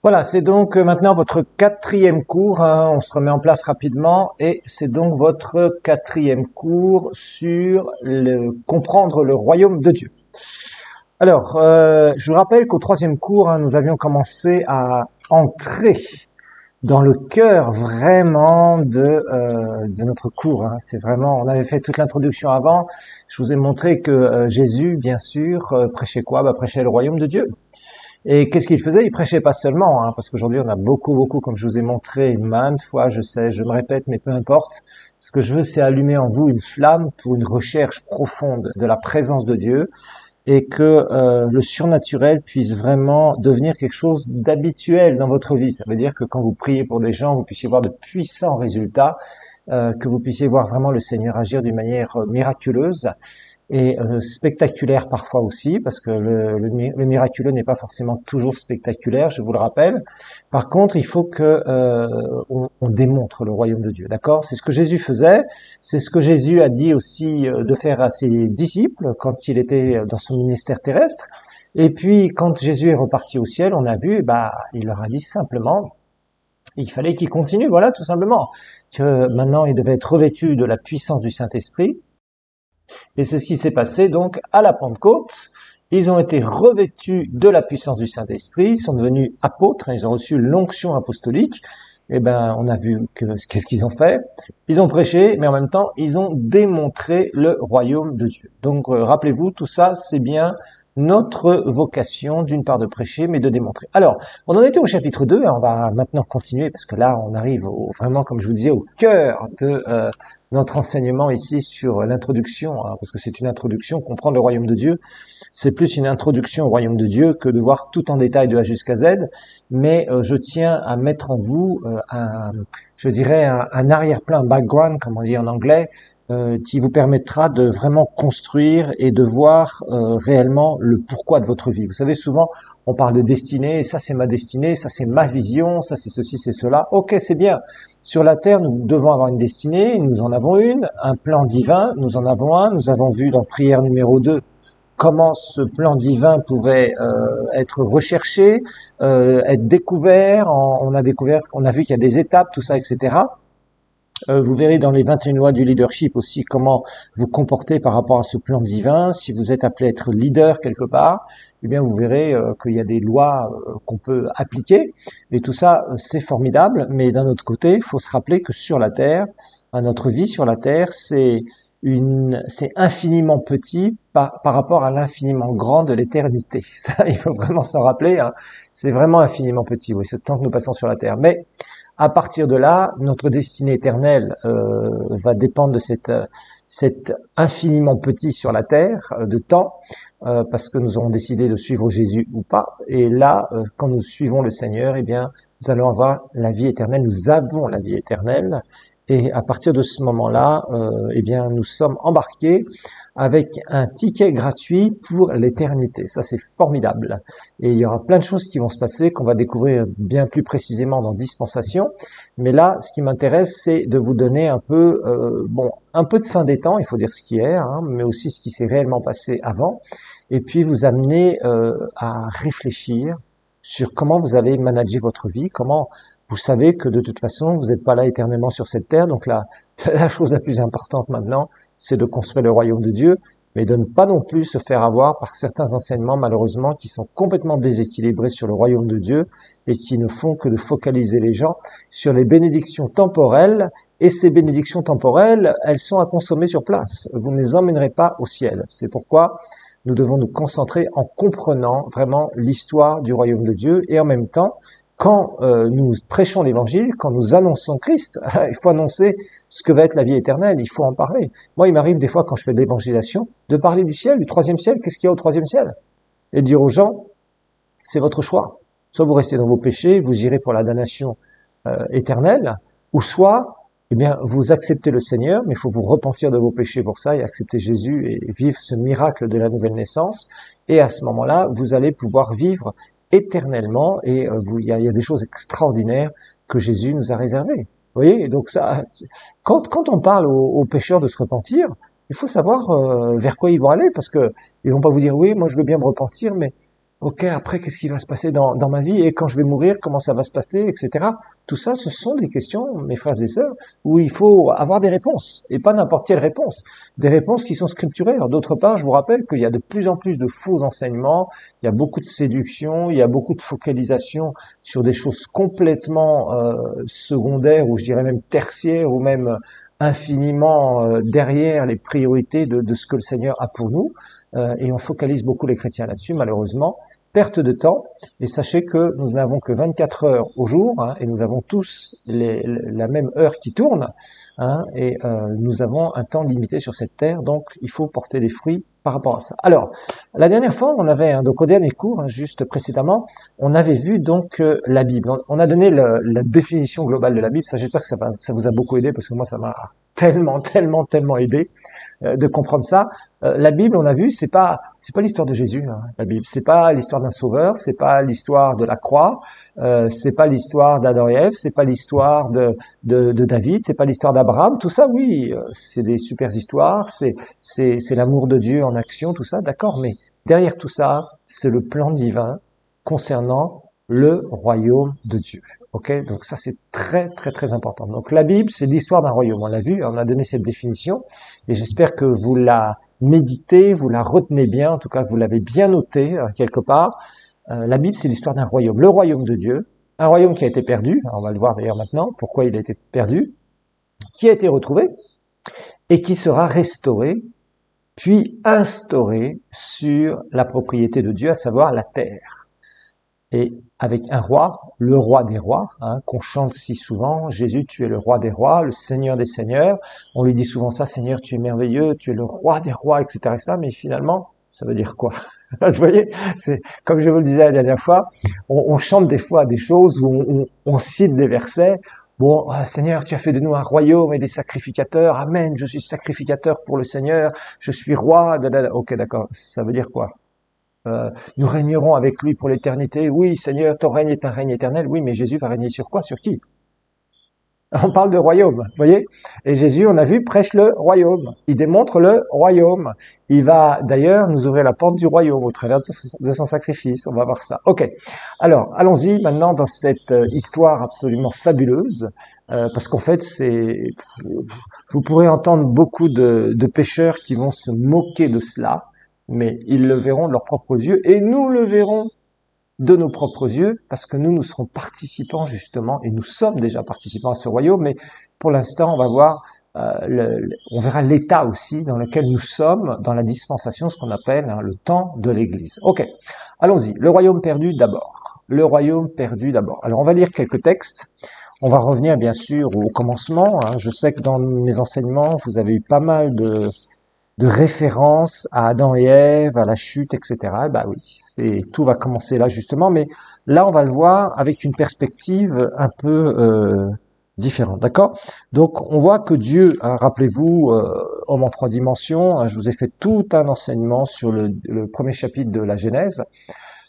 Voilà, c'est donc maintenant votre quatrième cours, hein, on se remet en place rapidement et c'est donc votre quatrième cours sur comprendre le royaume de Dieu. Alors, je vous rappelle qu'au troisième cours, hein, nous avions commencé à entrer dans le cœur vraiment de notre cours. Hein. C'est vraiment, on avait fait toute l'introduction avant. Je vous ai montré que Jésus, bien sûr, prêchait quoi? Prêchait le royaume de Dieu. Et qu'est-ce qu'il faisait? Il prêchait pas seulement, hein, parce qu'aujourd'hui on a beaucoup, comme je vous ai montré maintes fois, je sais, je me répète, mais peu importe. Ce que je veux, c'est allumer en vous une flamme pour une recherche profonde de la présence de Dieu et que le surnaturel puisse vraiment devenir quelque chose d'habituel dans votre vie. Ça veut dire que quand vous priez pour des gens, vous puissiez voir de puissants résultats, que vous puissiez voir vraiment le Seigneur agir d'une manière miraculeuse et spectaculaire parfois aussi, parce que le miraculeux n'est pas forcément toujours spectaculaire, je vous le rappelle. Par contre, il faut que on démontre le royaume de Dieu, d'accord? C'est ce que Jésus faisait, c'est ce que Jésus a dit aussi de faire à ses disciples quand il était dans son ministère terrestre. Et puis, quand Jésus est reparti au ciel, on a vu, il leur a dit simplement, il fallait qu'il continue, voilà, tout simplement, que maintenant il devait être revêtu de la puissance du Saint-Esprit. Et ceci s'est passé donc à la Pentecôte. Ils ont été revêtus de la puissance du Saint-Esprit, ils sont devenus apôtres, ils ont reçu l'onction apostolique. Et on a vu qu'est-ce qu'ils ont fait. Ils ont prêché, mais en même temps, ils ont démontré le royaume de Dieu. Donc, rappelez-vous, tout ça, c'est bien notre vocation, d'une part de prêcher, mais de démontrer. Alors, on en était au chapitre 2, on va maintenant continuer, parce que là, on arrive vraiment, comme je vous disais, au cœur de notre enseignement ici sur l'introduction, hein, parce que c'est une introduction, comprendre le royaume de Dieu. C'est plus une introduction au royaume de Dieu que de voir tout en détail de A jusqu'à Z, mais je tiens à mettre en vous un arrière-plan, un background, comme on dit en anglais, qui vous permettra de vraiment construire et de voir réellement le pourquoi de votre vie. Vous savez, souvent, on parle de destinée, ça c'est ma destinée, ça c'est ma vision, ça c'est ceci, c'est cela. Ok, c'est bien. Sur la terre, nous devons avoir une destinée, nous en avons une, un plan divin, nous en avons un. Nous avons vu dans prière numéro 2 comment ce plan divin pouvait être recherché, être découvert. On a vu qu'il y a des étapes, tout ça, etc. Vous verrez dans les 21 lois du leadership aussi comment vous comportez par rapport à ce plan divin. Si vous êtes appelé à être leader quelque part, eh bien vous verrez qu'il y a des lois qu'on peut appliquer. Et tout ça, c'est formidable. Mais d'un autre côté, il faut se rappeler que sur la terre, notre vie sur la terre, c'est infiniment petit par rapport à l'infiniment grand de l'éternité. Ça, il faut vraiment s'en rappeler. Hein. C'est vraiment infiniment petit, oui, ce temps que nous passons sur la terre. Mais à partir de là, notre destinée éternelle va dépendre de cet infiniment petit sur la terre de temps, parce que nous aurons décidé de suivre Jésus ou pas. Et là, quand nous suivons le Seigneur, eh bien, nous allons avoir la vie éternelle. Nous avons la vie éternelle. Et à partir de ce moment-là, eh bien, nous sommes embarqués avec un ticket gratuit pour l'éternité. Ça, c'est formidable. Et il y aura plein de choses qui vont se passer, qu'on va découvrir bien plus précisément dans Dispensation. Mais là, ce qui m'intéresse, c'est de vous donner un peu, un peu de fin des temps, il faut dire ce qui est, hein, mais aussi ce qui s'est réellement passé avant. Et puis vous amener à réfléchir sur comment vous allez manager votre vie, comment vous savez que de toute façon, vous n'êtes pas là éternellement sur cette terre. Donc la chose la plus importante maintenant, c'est de construire le royaume de Dieu, mais de ne pas non plus se faire avoir par certains enseignements, malheureusement, qui sont complètement déséquilibrés sur le royaume de Dieu et qui ne font que de focaliser les gens sur les bénédictions temporelles. Et ces bénédictions temporelles, elles sont à consommer sur place. Vous ne les emmènerez pas au ciel. C'est pourquoi nous devons nous concentrer en comprenant vraiment l'histoire du royaume de Dieu et en même temps, quand nous prêchons l'évangile, quand nous annonçons Christ, il faut annoncer ce que va être la vie éternelle, il faut en parler. Moi, il m'arrive des fois, quand je fais de l'évangélisation, de parler du ciel, du troisième ciel, qu'est-ce qu'il y a au troisième ciel? Et de dire aux gens, c'est votre choix. Soit vous restez dans vos péchés, vous irez pour la damnation éternelle, ou soit, eh bien, vous acceptez le Seigneur, mais il faut vous repentir de vos péchés pour ça et accepter Jésus et vivre ce miracle de la nouvelle naissance. Et à ce moment-là, vous allez pouvoir vivre éternellement et il y a des choses extraordinaires que Jésus nous a réservées. Vous voyez, donc ça, quand on parle aux pécheurs de se repentir, il faut savoir vers quoi ils vont aller, parce que ils vont pas vous dire oui, moi je veux bien me repentir, mais Ok, après, qu'est-ce qui va se passer dans ma vie? Et quand je vais mourir, comment ça va se passer, etc. Tout ça, ce sont des questions, mes frères et sœurs, où il faut avoir des réponses, et pas n'importe quelle réponse. Des réponses qui sont scripturaires. D'autre part, je vous rappelle qu'il y a de plus en plus de faux enseignements, il y a beaucoup de séduction, il y a beaucoup de focalisation sur des choses complètement secondaires, ou je dirais même tertiaires, ou même infiniment derrière les priorités de ce que le Seigneur a pour nous. Et on focalise beaucoup les chrétiens là-dessus, malheureusement. Perte de temps, et sachez que nous n'avons que 24 heures au jour, hein, et nous avons tous la même heure qui tourne, hein, et nous avons un temps limité sur cette terre, donc il faut porter des fruits par rapport à ça. Alors, la dernière fois, on avait, donc au dernier cours, hein, juste précédemment, on avait vu donc la Bible. On a donné la définition globale de la Bible, ça j'espère que ça vous a beaucoup aidé, parce que moi ça m'a tellement aidé de comprendre ça. La Bible, on a vu, c'est pas l'histoire de Jésus. Hein, la Bible, c'est pas l'histoire d'un sauveur, c'est pas l'histoire de la croix, c'est pas l'histoire d'Adam et Ève, c'est pas l'histoire de David, c'est pas l'histoire d'Abraham. Tout ça, oui, c'est des super histoires, c'est l'amour de Dieu en action, tout ça, d'accord. Mais derrière tout ça, c'est le plan divin concernant le royaume de Dieu. Ok, donc ça c'est très important. Donc la Bible, c'est l'histoire d'un royaume. On l'a vu, on a donné cette définition, et j'espère que vous la méditez, vous la retenez bien, en tout cas que vous l'avez bien noté quelque part. La Bible, c'est l'histoire d'un royaume, le royaume de Dieu, un royaume qui a été perdu. On va le voir d'ailleurs maintenant, pourquoi il a été perdu, qui a été retrouvé et qui sera restauré, puis instauré sur la propriété de Dieu, à savoir la terre. Et avec un roi, le roi des rois, hein, qu'on chante si souvent, Jésus, tu es le roi des rois, le Seigneur des seigneurs. On lui dit souvent ça, Seigneur, tu es merveilleux, tu es le roi des rois, etc., etc. Mais finalement, ça veut dire quoi? Vous voyez, c'est comme je vous le disais la dernière fois, on chante des fois des choses où on cite des versets. Bon, Seigneur, tu as fait de nous un royaume et des sacrificateurs. Amen, je suis sacrificateur pour le Seigneur, je suis roi. Ok, d'accord, ça veut dire quoi? Nous régnerons avec lui pour l'éternité. Oui, Seigneur, ton règne est un règne éternel. Oui, mais Jésus va régner sur quoi? Sur qui? On parle de royaume, vous voyez? Et Jésus, on a vu, prêche le royaume. Il démontre le royaume. Il va d'ailleurs nous ouvrir la porte du royaume au travers de son sacrifice. On va voir ça. Ok. Alors, allons-y maintenant dans cette histoire absolument fabuleuse, parce qu'en fait, vous pourrez entendre beaucoup de pécheurs qui vont se moquer de cela, mais ils le verront de leurs propres yeux, et nous le verrons de nos propres yeux, parce que nous serons participants justement, et nous sommes déjà participants à ce royaume, mais pour l'instant, on va voir, on verra l'état aussi dans lequel nous sommes dans la dispensation, ce qu'on appelle le temps de l'Église. Ok, allons-y. Le royaume perdu d'abord. Le royaume perdu d'abord. Alors, on va lire quelques textes. On va revenir bien sûr au commencement. Hein. Je sais que dans mes enseignements, vous avez eu pas mal de référence à Adam et Ève, à la chute, etc. Bah oui, tout va commencer là justement, mais là on va le voir avec une perspective un peu différente, d'accord? Donc on voit que Dieu, hein, rappelez-vous, homme en 3 dimensions, hein, je vous ai fait tout un enseignement sur le premier chapitre de la Genèse.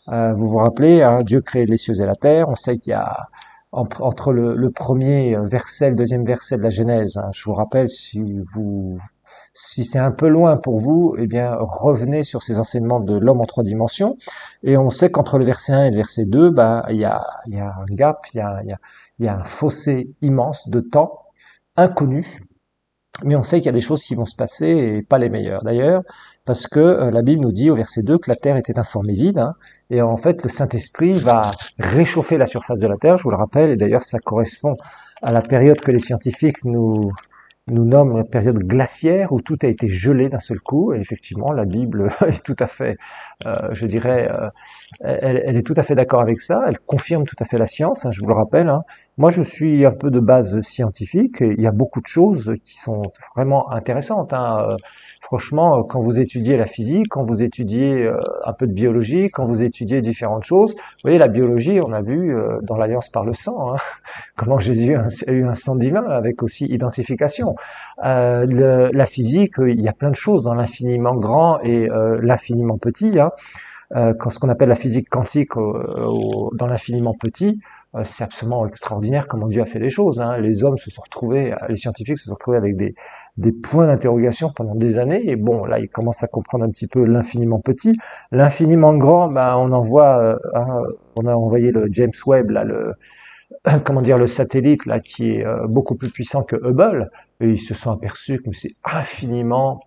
Vous vous rappelez, hein, Dieu crée les cieux et la terre. On sait qu'il y a entre le premier verset et le deuxième verset de la Genèse, hein, je vous rappelle, si c'est un peu loin pour vous, eh bien, revenez sur ces enseignements de l'homme en 3 dimensions. Et on sait qu'entre le verset 1 et le verset 2, il y a un gap, il y a un fossé immense de temps inconnu. Mais on sait qu'il y a des choses qui vont se passer et pas les meilleures. D'ailleurs, parce que la Bible nous dit au verset 2 que la terre était informée vide, hein, et en fait, le Saint-Esprit va réchauffer la surface de la terre, je vous le rappelle, et d'ailleurs, ça correspond à la période que les scientifiques nous nomme période glaciaire où tout a été gelé d'un seul coup. Et effectivement, la Bible est tout à fait, je dirais, elle est tout à fait d'accord avec ça. Elle confirme tout à fait la science, hein, je vous le rappelle. Hein. Moi, je suis un peu de base scientifique. Et il y a beaucoup de choses qui sont vraiment intéressantes. Hein. Franchement, quand vous étudiez la physique, quand vous étudiez un peu de biologie, quand vous étudiez différentes choses, vous voyez, la biologie, on a vu dans l'Alliance par le sang, hein, comment Jésus a eu un sang divin avec aussi identification. La physique, il y a plein de choses dans l'infiniment grand et l'infiniment petit. Hein. Quand ce qu'on appelle la physique quantique dans l'infiniment petit, C'est absolument extraordinaire comment Dieu a fait les choses, hein. Les hommes se sont retrouvés, les scientifiques se sont retrouvés avec des points d'interrogation pendant des années. Et bon, là, ils commencent à comprendre un petit peu l'infiniment petit. L'infiniment grand, ben, on a envoyé le James Webb, là, comment dire, le satellite, là, qui est beaucoup plus puissant que Hubble. Et ils se sont aperçus que c'est infiniment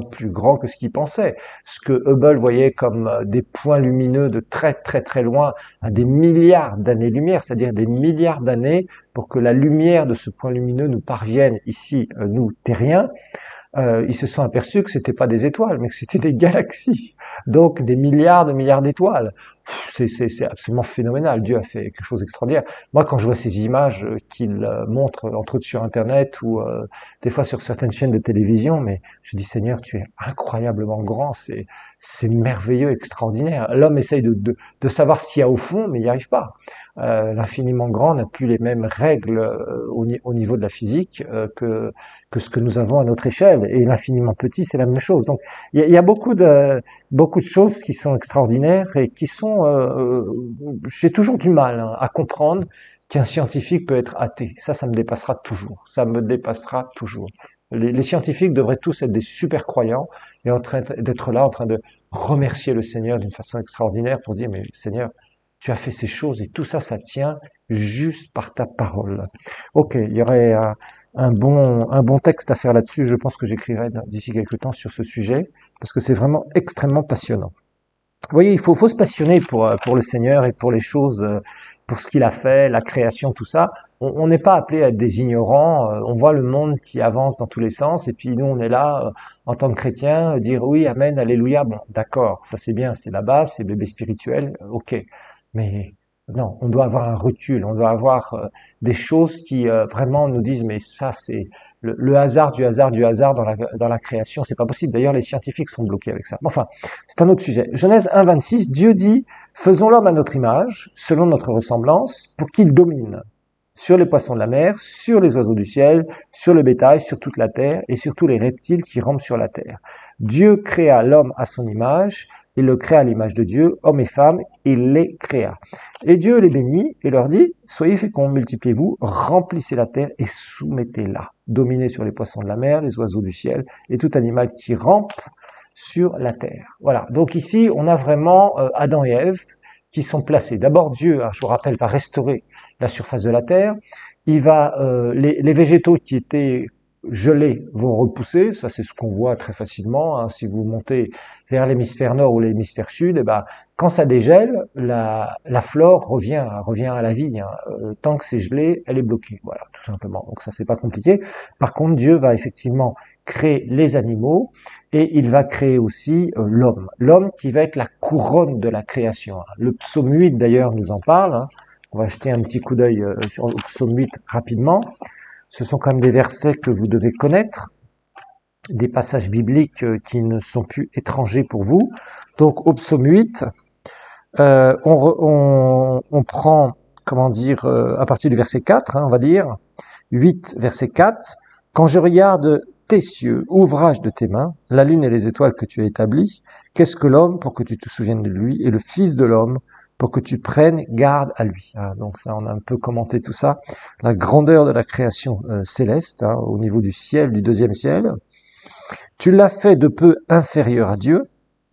plus grand que ce qu'ils pensaient. Ce que Hubble voyait comme des points lumineux de très très très loin, à des milliards d'années-lumière, c'est-à-dire des milliards d'années pour que la lumière de ce point lumineux nous parvienne ici, nous terriens. Ils se sont aperçus que c'était pas des étoiles, mais que c'était des galaxies. Donc des milliards de milliards d'étoiles. C'est absolument phénoménal. Dieu a fait quelque chose d'extraordinaire. Moi, quand je vois ces images qu'il montre, entre autres sur Internet ou des fois sur certaines chaînes de télévision, mais je dis Seigneur, tu es incroyablement grand. C'est merveilleux, extraordinaire. L'homme essaye de savoir ce qu'il y a au fond, mais il n'y arrive pas. L'infiniment grand n'a plus les mêmes règles au niveau de la physique que ce que nous avons à notre échelle. Et l'infiniment petit, c'est la même chose. Donc, il y a beaucoup de choses qui sont extraordinaires et qui sont... j'ai toujours du mal hein, à comprendre qu'un scientifique peut être athée. Ça me dépassera toujours. Ça me dépassera toujours. Les scientifiques devraient tous être des super croyants et en train d'être là, en train de remercier le Seigneur d'une façon extraordinaire pour dire, mais Seigneur, tu as fait ces choses et tout ça, ça tient juste par ta parole. Ok, il y aurait un bon texte à faire là-dessus. Je pense que j'écrirai d'ici quelques temps sur ce sujet parce que c'est vraiment extrêmement passionnant. Vous voyez, faut se passionner pour le Seigneur et pour les choses, pour ce qu'il a fait, la création, tout ça. On n'est pas appelé à être des ignorants. On voit le monde qui avance dans tous les sens et puis nous, on est là en tant que chrétiens, dire oui, amen, alléluia. Bon, d'accord, ça c'est bien, c'est la base, c'est bébé spirituel, ok. Mais non, on doit avoir un recul, on doit avoir des choses qui vraiment nous disent mais ça c'est le hasard du hasard du hasard dans la création, c'est pas possible. D'ailleurs, les scientifiques sont bloqués avec ça. Enfin, c'est un autre sujet. Genèse 1,26, Dieu dit, faisons l'homme à notre image, selon notre ressemblance, pour qu'il domine sur les poissons de la mer, sur les oiseaux du ciel, sur le bétail, sur toute la terre et sur tous les reptiles qui rampent sur la terre. Dieu créa l'homme à son image, il le créa à l'image de Dieu, hommes et femmes, il les créa. Et Dieu les bénit et leur dit, soyez féconds, multipliez-vous, remplissez la terre et soumettez-la. Dominez sur les poissons de la mer, les oiseaux du ciel et tout animal qui rampe sur la terre. Voilà. Donc ici, on a vraiment Adam et Ève qui sont placés. D'abord, Dieu, je vous rappelle, va restaurer la surface de la terre. Il va les végétaux qui étaient gelés vont repousser. Ça, c'est ce qu'on voit très facilement. Hein. Si vous montez vers l'hémisphère nord ou l'hémisphère sud, quand ça dégèle, la flore revient à la vie. Hein. Tant que c'est gelé, elle est bloquée. Voilà, tout simplement. Donc ça, c'est pas compliqué. Par contre, Dieu va effectivement créer les animaux et il va créer aussi l'homme. L'homme qui va être la couronne de la création. Le psaume 8 d'ailleurs nous en parle. Hein. On va jeter un petit coup d'œil sur le psaume 8 rapidement. Ce sont quand même des versets que vous devez connaître, des passages bibliques qui ne sont plus étrangers pour vous. Donc au psaume 8, on prend, comment dire, à partir du verset 4, hein, on va dire, 8, verset 4, « Quand je regarde tes cieux, ouvrage de tes mains, la lune et les étoiles que tu as établies, qu'est-ce que l'homme pour que tu te souviennes de lui, et le fils de l'homme pour que tu prennes garde à lui. » Donc ça, on a un peu commenté tout ça, la grandeur de la création céleste, hein, au niveau du ciel, du deuxième ciel. Tu l'as fait de peu inférieur à Dieu,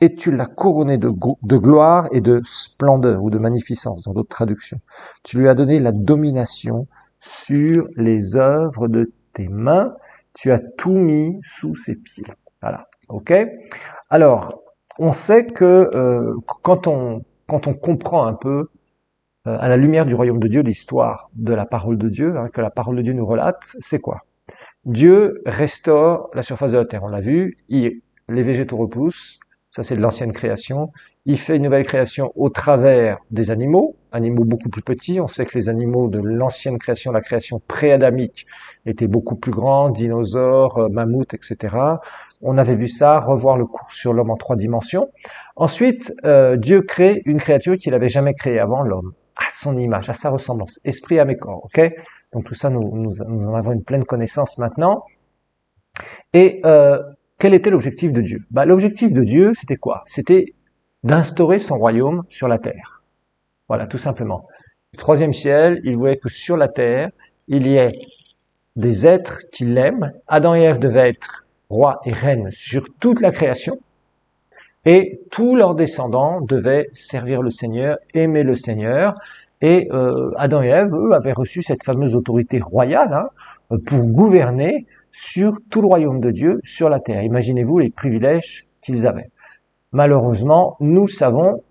et tu l'as couronné de gloire et de splendeur, ou de magnificence, dans d'autres traductions. Tu lui as donné la domination sur les œuvres de tes mains, tu as tout mis sous ses pieds. Voilà, ok. Alors, on sait que quand on comprend un peu, à la lumière du royaume de Dieu, l'histoire de la parole de Dieu, hein, que la parole de Dieu nous relate, c'est quoi? Dieu restaure la surface de la terre, on l'a vu, les végétaux repoussent, ça c'est de l'ancienne création, il fait une nouvelle création au travers des animaux beaucoup plus petits, on sait que les animaux de l'ancienne création, la création pré-adamique, étaient beaucoup plus grands, dinosaures, mammouths, etc. On avait vu ça, revoir le cours sur l'homme en 3 dimensions. Ensuite, Dieu crée une créature qu'il n'avait jamais créée avant, l'homme, à son image, à sa ressemblance, esprit, âme et corps, ok? Donc tout ça, nous en avons une pleine connaissance maintenant. Et quel était l'objectif de Dieu? L'objectif de Dieu, c'était quoi? C'était d'instaurer son royaume sur la terre. Voilà, tout simplement. Troisième ciel, il voyait que sur la terre, il y ait des êtres qui l'aiment. Adam et Ève devaient être rois et reines sur toute la création. Et tous leurs descendants devaient servir le Seigneur, aimer le Seigneur. Et Adam et Ève, eux, avaient reçu cette fameuse autorité royale pour gouverner sur tout le royaume de Dieu sur la terre. Imaginez-vous les privilèges qu'ils avaient. Malheureusement, nous savons,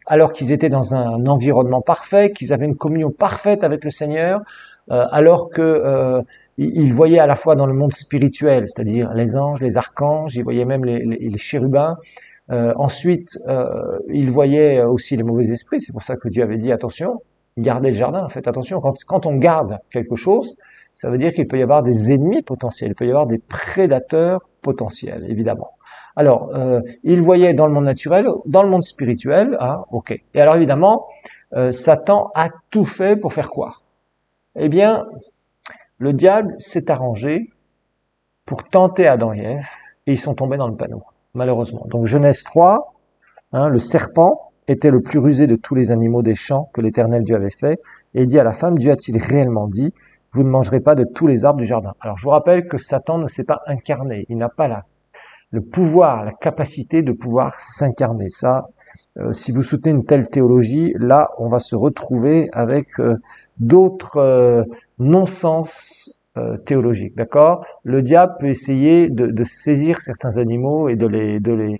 alors qu'ils étaient dans un environnement parfait, qu'ils avaient une communion parfaite avec le Seigneur, alors que ils voyaient à la fois dans le monde spirituel, c'est-à-dire les anges, les archanges, ils voyaient même les chérubins. Ensuite, ils voyaient aussi les mauvais esprits. C'est pour ça que Dieu avait dit attention, gardez le jardin. Faites attention. Quand on garde quelque chose, ça veut dire qu'il peut y avoir des ennemis potentiels, il peut y avoir des prédateurs potentiels, évidemment. Alors, il voyait dans le monde naturel, dans le monde spirituel, ok. Et alors évidemment, Satan a tout fait pour faire quoi? Eh bien, le diable s'est arrangé pour tenter Adam et Ève, et ils sont tombés dans le panneau, malheureusement. Donc Genèse 3, le serpent était le plus rusé de tous les animaux des champs que l'Éternel Dieu avait fait, et dit à la femme, Dieu a-t-il réellement dit, vous ne mangerez pas de tous les arbres du jardin. Alors je vous rappelle que Satan ne s'est pas incarné, il n'a pas le pouvoir, la capacité de pouvoir s'incarner. Ça, si vous soutenez une telle théologie, là, on va se retrouver avec d'autres non-sens théologiques, d'accord? Le diable peut essayer de saisir certains animaux et de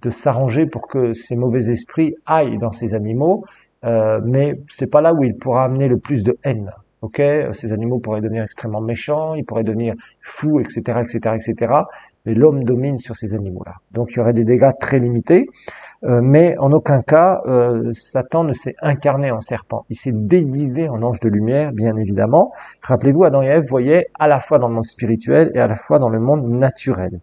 s'arranger pour que ces mauvais esprits aillent dans ces animaux, mais c'est pas là où il pourra amener le plus de haine. Ok, ces animaux pourraient devenir extrêmement méchants, ils pourraient devenir fous, etc., etc., etc. Mais l'homme domine sur ces animaux-là. Donc il y aurait des dégâts très limités, mais en aucun cas, Satan ne s'est incarné en serpent. Il s'est déguisé en ange de lumière, bien évidemment. Rappelez-vous, Adam et Ève voyaient à la fois dans le monde spirituel et à la fois dans le monde naturel.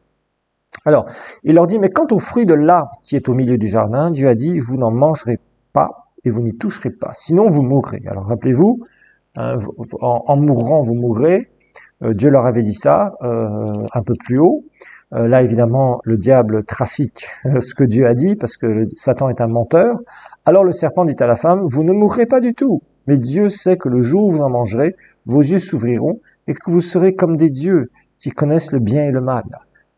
Alors, il leur dit, mais quant au fruit de l'arbre qui est au milieu du jardin, Dieu a dit, vous n'en mangerez pas et vous n'y toucherez pas, sinon vous mourrez. Alors rappelez-vous, en mourant, vous mourrez. Dieu leur avait dit ça un peu plus haut. Là, évidemment, le diable trafique ce que Dieu a dit, parce que Satan est un menteur. Alors le serpent dit à la femme, vous ne mourrez pas du tout, mais Dieu sait que le jour où vous en mangerez, vos yeux s'ouvriront, et que vous serez comme des dieux, qui connaissent le bien et le mal.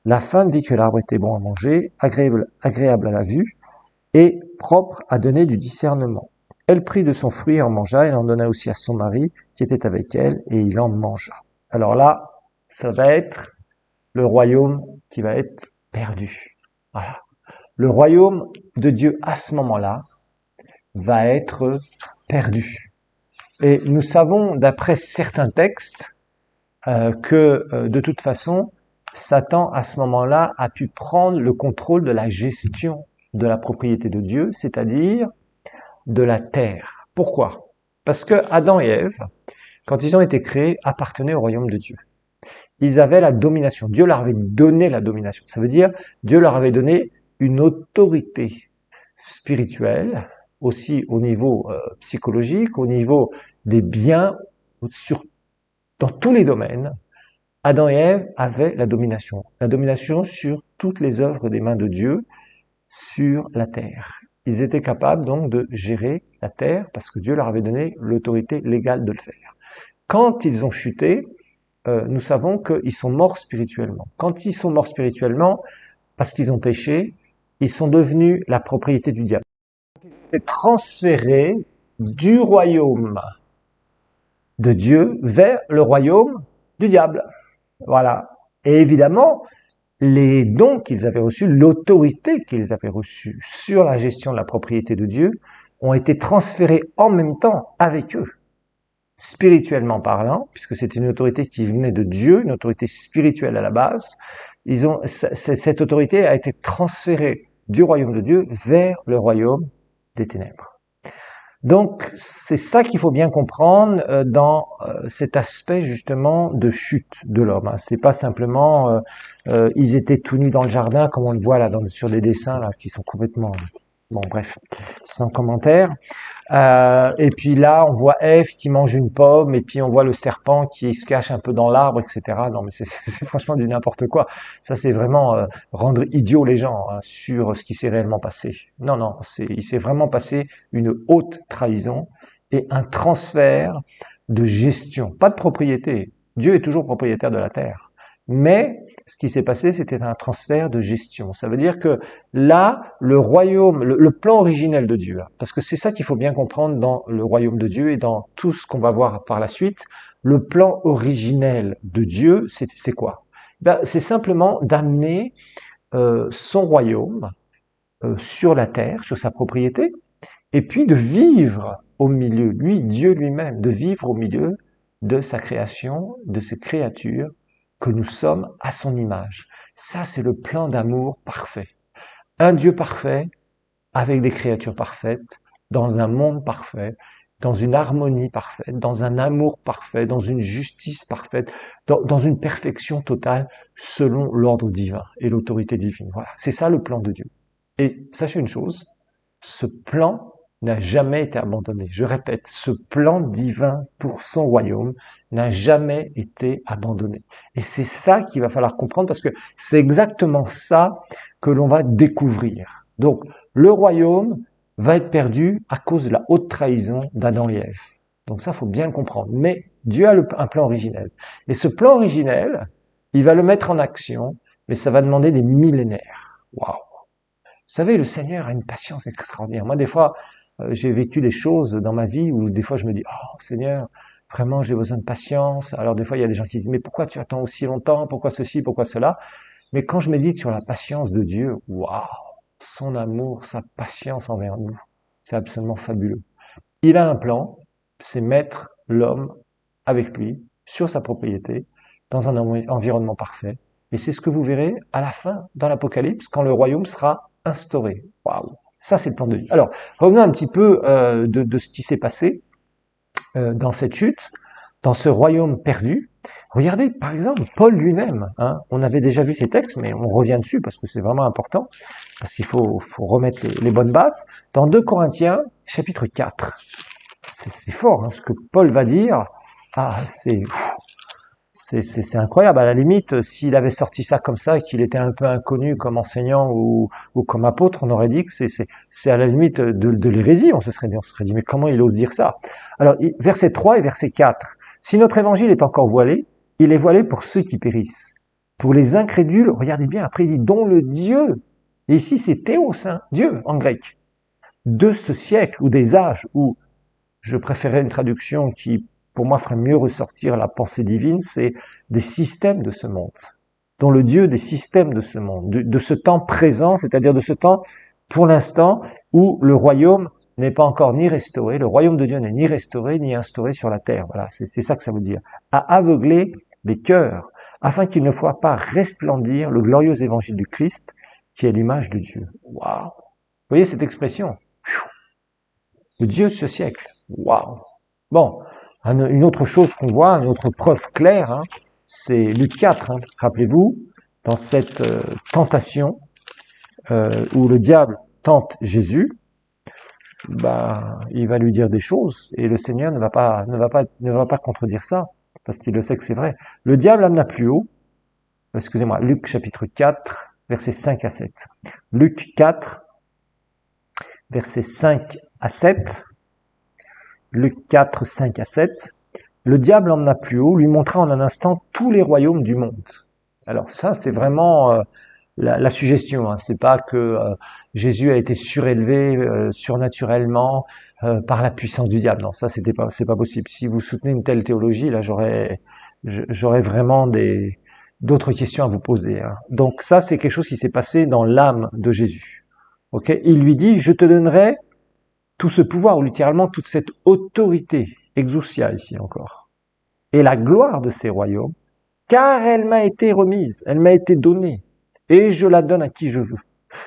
La femme vit que l'arbre était bon à manger, agréable à la vue, et propre à donner du discernement. Elle prit de son fruit et en mangea, elle en donna aussi à son mari, qui était avec elle, et il en mangea. Alors là, ça va être le royaume qui va être perdu. Voilà. Le royaume de Dieu à ce moment-là va être perdu. Et nous savons, d'après certains textes, que de toute façon, Satan à ce moment-là a pu prendre le contrôle de la gestion de la propriété de Dieu, c'est-à-dire de la terre. Pourquoi? Parce que Adam et Ève, quand ils ont été créés, appartenaient au royaume de Dieu. Ils avaient la domination. Dieu leur avait donné la domination. Ça veut dire, Dieu leur avait donné une autorité spirituelle, aussi au niveau psychologique, au niveau des biens, dans tous les domaines. Adam et Ève avaient la domination sur toutes les œuvres des mains de Dieu sur la terre. Ils étaient capables donc de gérer la terre parce que Dieu leur avait donné l'autorité légale de le faire. Quand ils ont chuté, nous savons qu'ils sont morts spirituellement. Quand ils sont morts spirituellement, parce qu'ils ont péché, ils sont devenus la propriété du diable. Ils ont été transférés du royaume de Dieu vers le royaume du diable. Voilà. Et évidemment, les dons qu'ils avaient reçus, l'autorité qu'ils avaient reçue sur la gestion de la propriété de Dieu, ont été transférés en même temps avec eux, spirituellement parlant, puisque c'était une autorité qui venait de Dieu, une autorité spirituelle à la base. Cette autorité a été transférée du royaume de Dieu vers le royaume des ténèbres. Donc, c'est ça qu'il faut bien comprendre dans cet aspect justement de chute de l'homme. C'est pas simplement ils étaient tout nus dans le jardin comme on le voit là sur des dessins là qui sont complètement Bon, bref, sans commentaire. Et puis là, on voit Ève qui mange une pomme, et puis on voit le serpent qui se cache un peu dans l'arbre, etc. Non, mais c'est c'est franchement du n'importe quoi. Ça, c'est vraiment rendre idiots les gens hein, sur ce qui s'est réellement passé. Non, non, il s'est vraiment passé une haute trahison et un transfert de gestion, pas de propriété. Dieu est toujours propriétaire de la terre, mais ce qui s'est passé, c'était un transfert de gestion. Ça veut dire que là, le royaume, le plan originel de Dieu, hein, parce que c'est ça qu'il faut bien comprendre dans le royaume de Dieu et dans tout ce qu'on va voir par la suite, le plan originel de Dieu, c'est quoi? Ben, c'est simplement d'amener son royaume sur la terre, sur sa propriété, et puis de vivre au milieu, lui, Dieu lui-même, de vivre au milieu de sa création, de ses créatures, que nous sommes à son image. Ça, c'est le plan d'amour parfait. Un Dieu parfait, avec des créatures parfaites, dans un monde parfait, dans une harmonie parfaite, dans un amour parfait, dans une justice parfaite, dans une perfection totale, selon l'ordre divin et l'autorité divine. Voilà, c'est ça le plan de Dieu. Et sachez une chose, ce plan n'a jamais été abandonné. Je répète, ce plan divin pour son royaume n'a jamais été abandonné. Et c'est ça qu'il va falloir comprendre parce que c'est exactement ça que l'on va découvrir. Donc, le royaume va être perdu à cause de la haute trahison d'Adam et Ève. Donc ça, faut bien le comprendre. Mais Dieu a un plan originel. Et ce plan originel, il va le mettre en action, mais ça va demander des millénaires. Waouh! Vous savez, le Seigneur a une patience extraordinaire. Moi, des fois, j'ai vécu des choses dans ma vie où des fois je me dis, oh Seigneur, vraiment j'ai besoin de patience. Alors des fois, il y a des gens qui disent, mais pourquoi tu attends aussi longtemps? Pourquoi ceci? Pourquoi cela? Mais quand je médite sur la patience de Dieu, waouh, son amour, sa patience envers nous, c'est absolument fabuleux. Il a un plan, c'est mettre l'homme avec lui sur sa propriété, dans un environnement parfait. Et c'est ce que vous verrez à la fin, dans l'Apocalypse, quand le royaume sera instauré. Waouh, ça c'est le plan de Dieu. Alors, revenons un petit peu de ce qui s'est passé dans cette chute, dans ce royaume perdu. Regardez, par exemple, Paul lui-même. Hein, on avait déjà vu ces textes, mais on revient dessus parce que c'est vraiment important, parce qu'il faut remettre les bonnes bases. Dans 2 Corinthiens, chapitre 4, c'est fort hein, ce que Paul va dire. Ah, c'est incroyable. À la limite, s'il avait sorti ça comme ça et qu'il était un peu inconnu comme enseignant ou comme apôtre, on aurait dit que c'est à la limite de l'hérésie. On se serait dit, mais comment il ose dire ça? Alors, verset 3 et verset 4. Si notre évangile est encore voilé, il est voilé pour ceux qui périssent. Pour les incrédules, regardez bien, après il dit, dont le Dieu, et ici c'est théos, hein, Dieu en grec, de ce siècle ou des âges, ou je préférais une traduction qui pour moi ferait mieux ressortir la pensée divine, c'est des systèmes de ce monde, dont le Dieu des systèmes de ce monde, de ce temps présent, c'est-à-dire de ce temps pour l'instant où le royaume n'est pas encore ni restauré, le royaume de Dieu n'est ni restauré ni instauré sur la terre. Voilà, c'est ça que ça veut dire. À aveugler les cœurs, afin qu'il ne voient pas resplendir le glorieux évangile du Christ, qui est l'image de Dieu. Waouh! Vous voyez cette expression? Le Dieu de ce siècle. Waouh! Bon, une autre chose qu'on voit, une autre preuve claire, hein, c'est Luc 4. Hein, rappelez-vous, dans cette tentation où le diable tente Jésus, bah, il va lui dire des choses et le Seigneur ne va pas contredire ça parce qu'il le sait que c'est vrai. Le diable amena plus haut. Excusez-moi, Luc chapitre 4, versets 5 à 7. Luc 4, versets 5 à 7. Luc 4, 5 à 7. Le diable emmena plus haut, lui montra en un instant tous les royaumes du monde. Alors ça, c'est vraiment la suggestion. Hein. C'est pas que Jésus a été surélevé surnaturellement par la puissance du diable. Non, ça c'est pas possible. Si vous soutenez une telle théologie, là j'aurais vraiment d'autres questions à vous poser. Hein. Donc ça, c'est quelque chose qui s'est passé dans l'âme de Jésus. Ok, il lui dit, je te donnerai tout ce pouvoir, ou littéralement toute cette autorité, exousia ici encore, et la gloire de ces royaumes, car elle m'a été remise, elle m'a été donnée, et je la donne à qui je veux.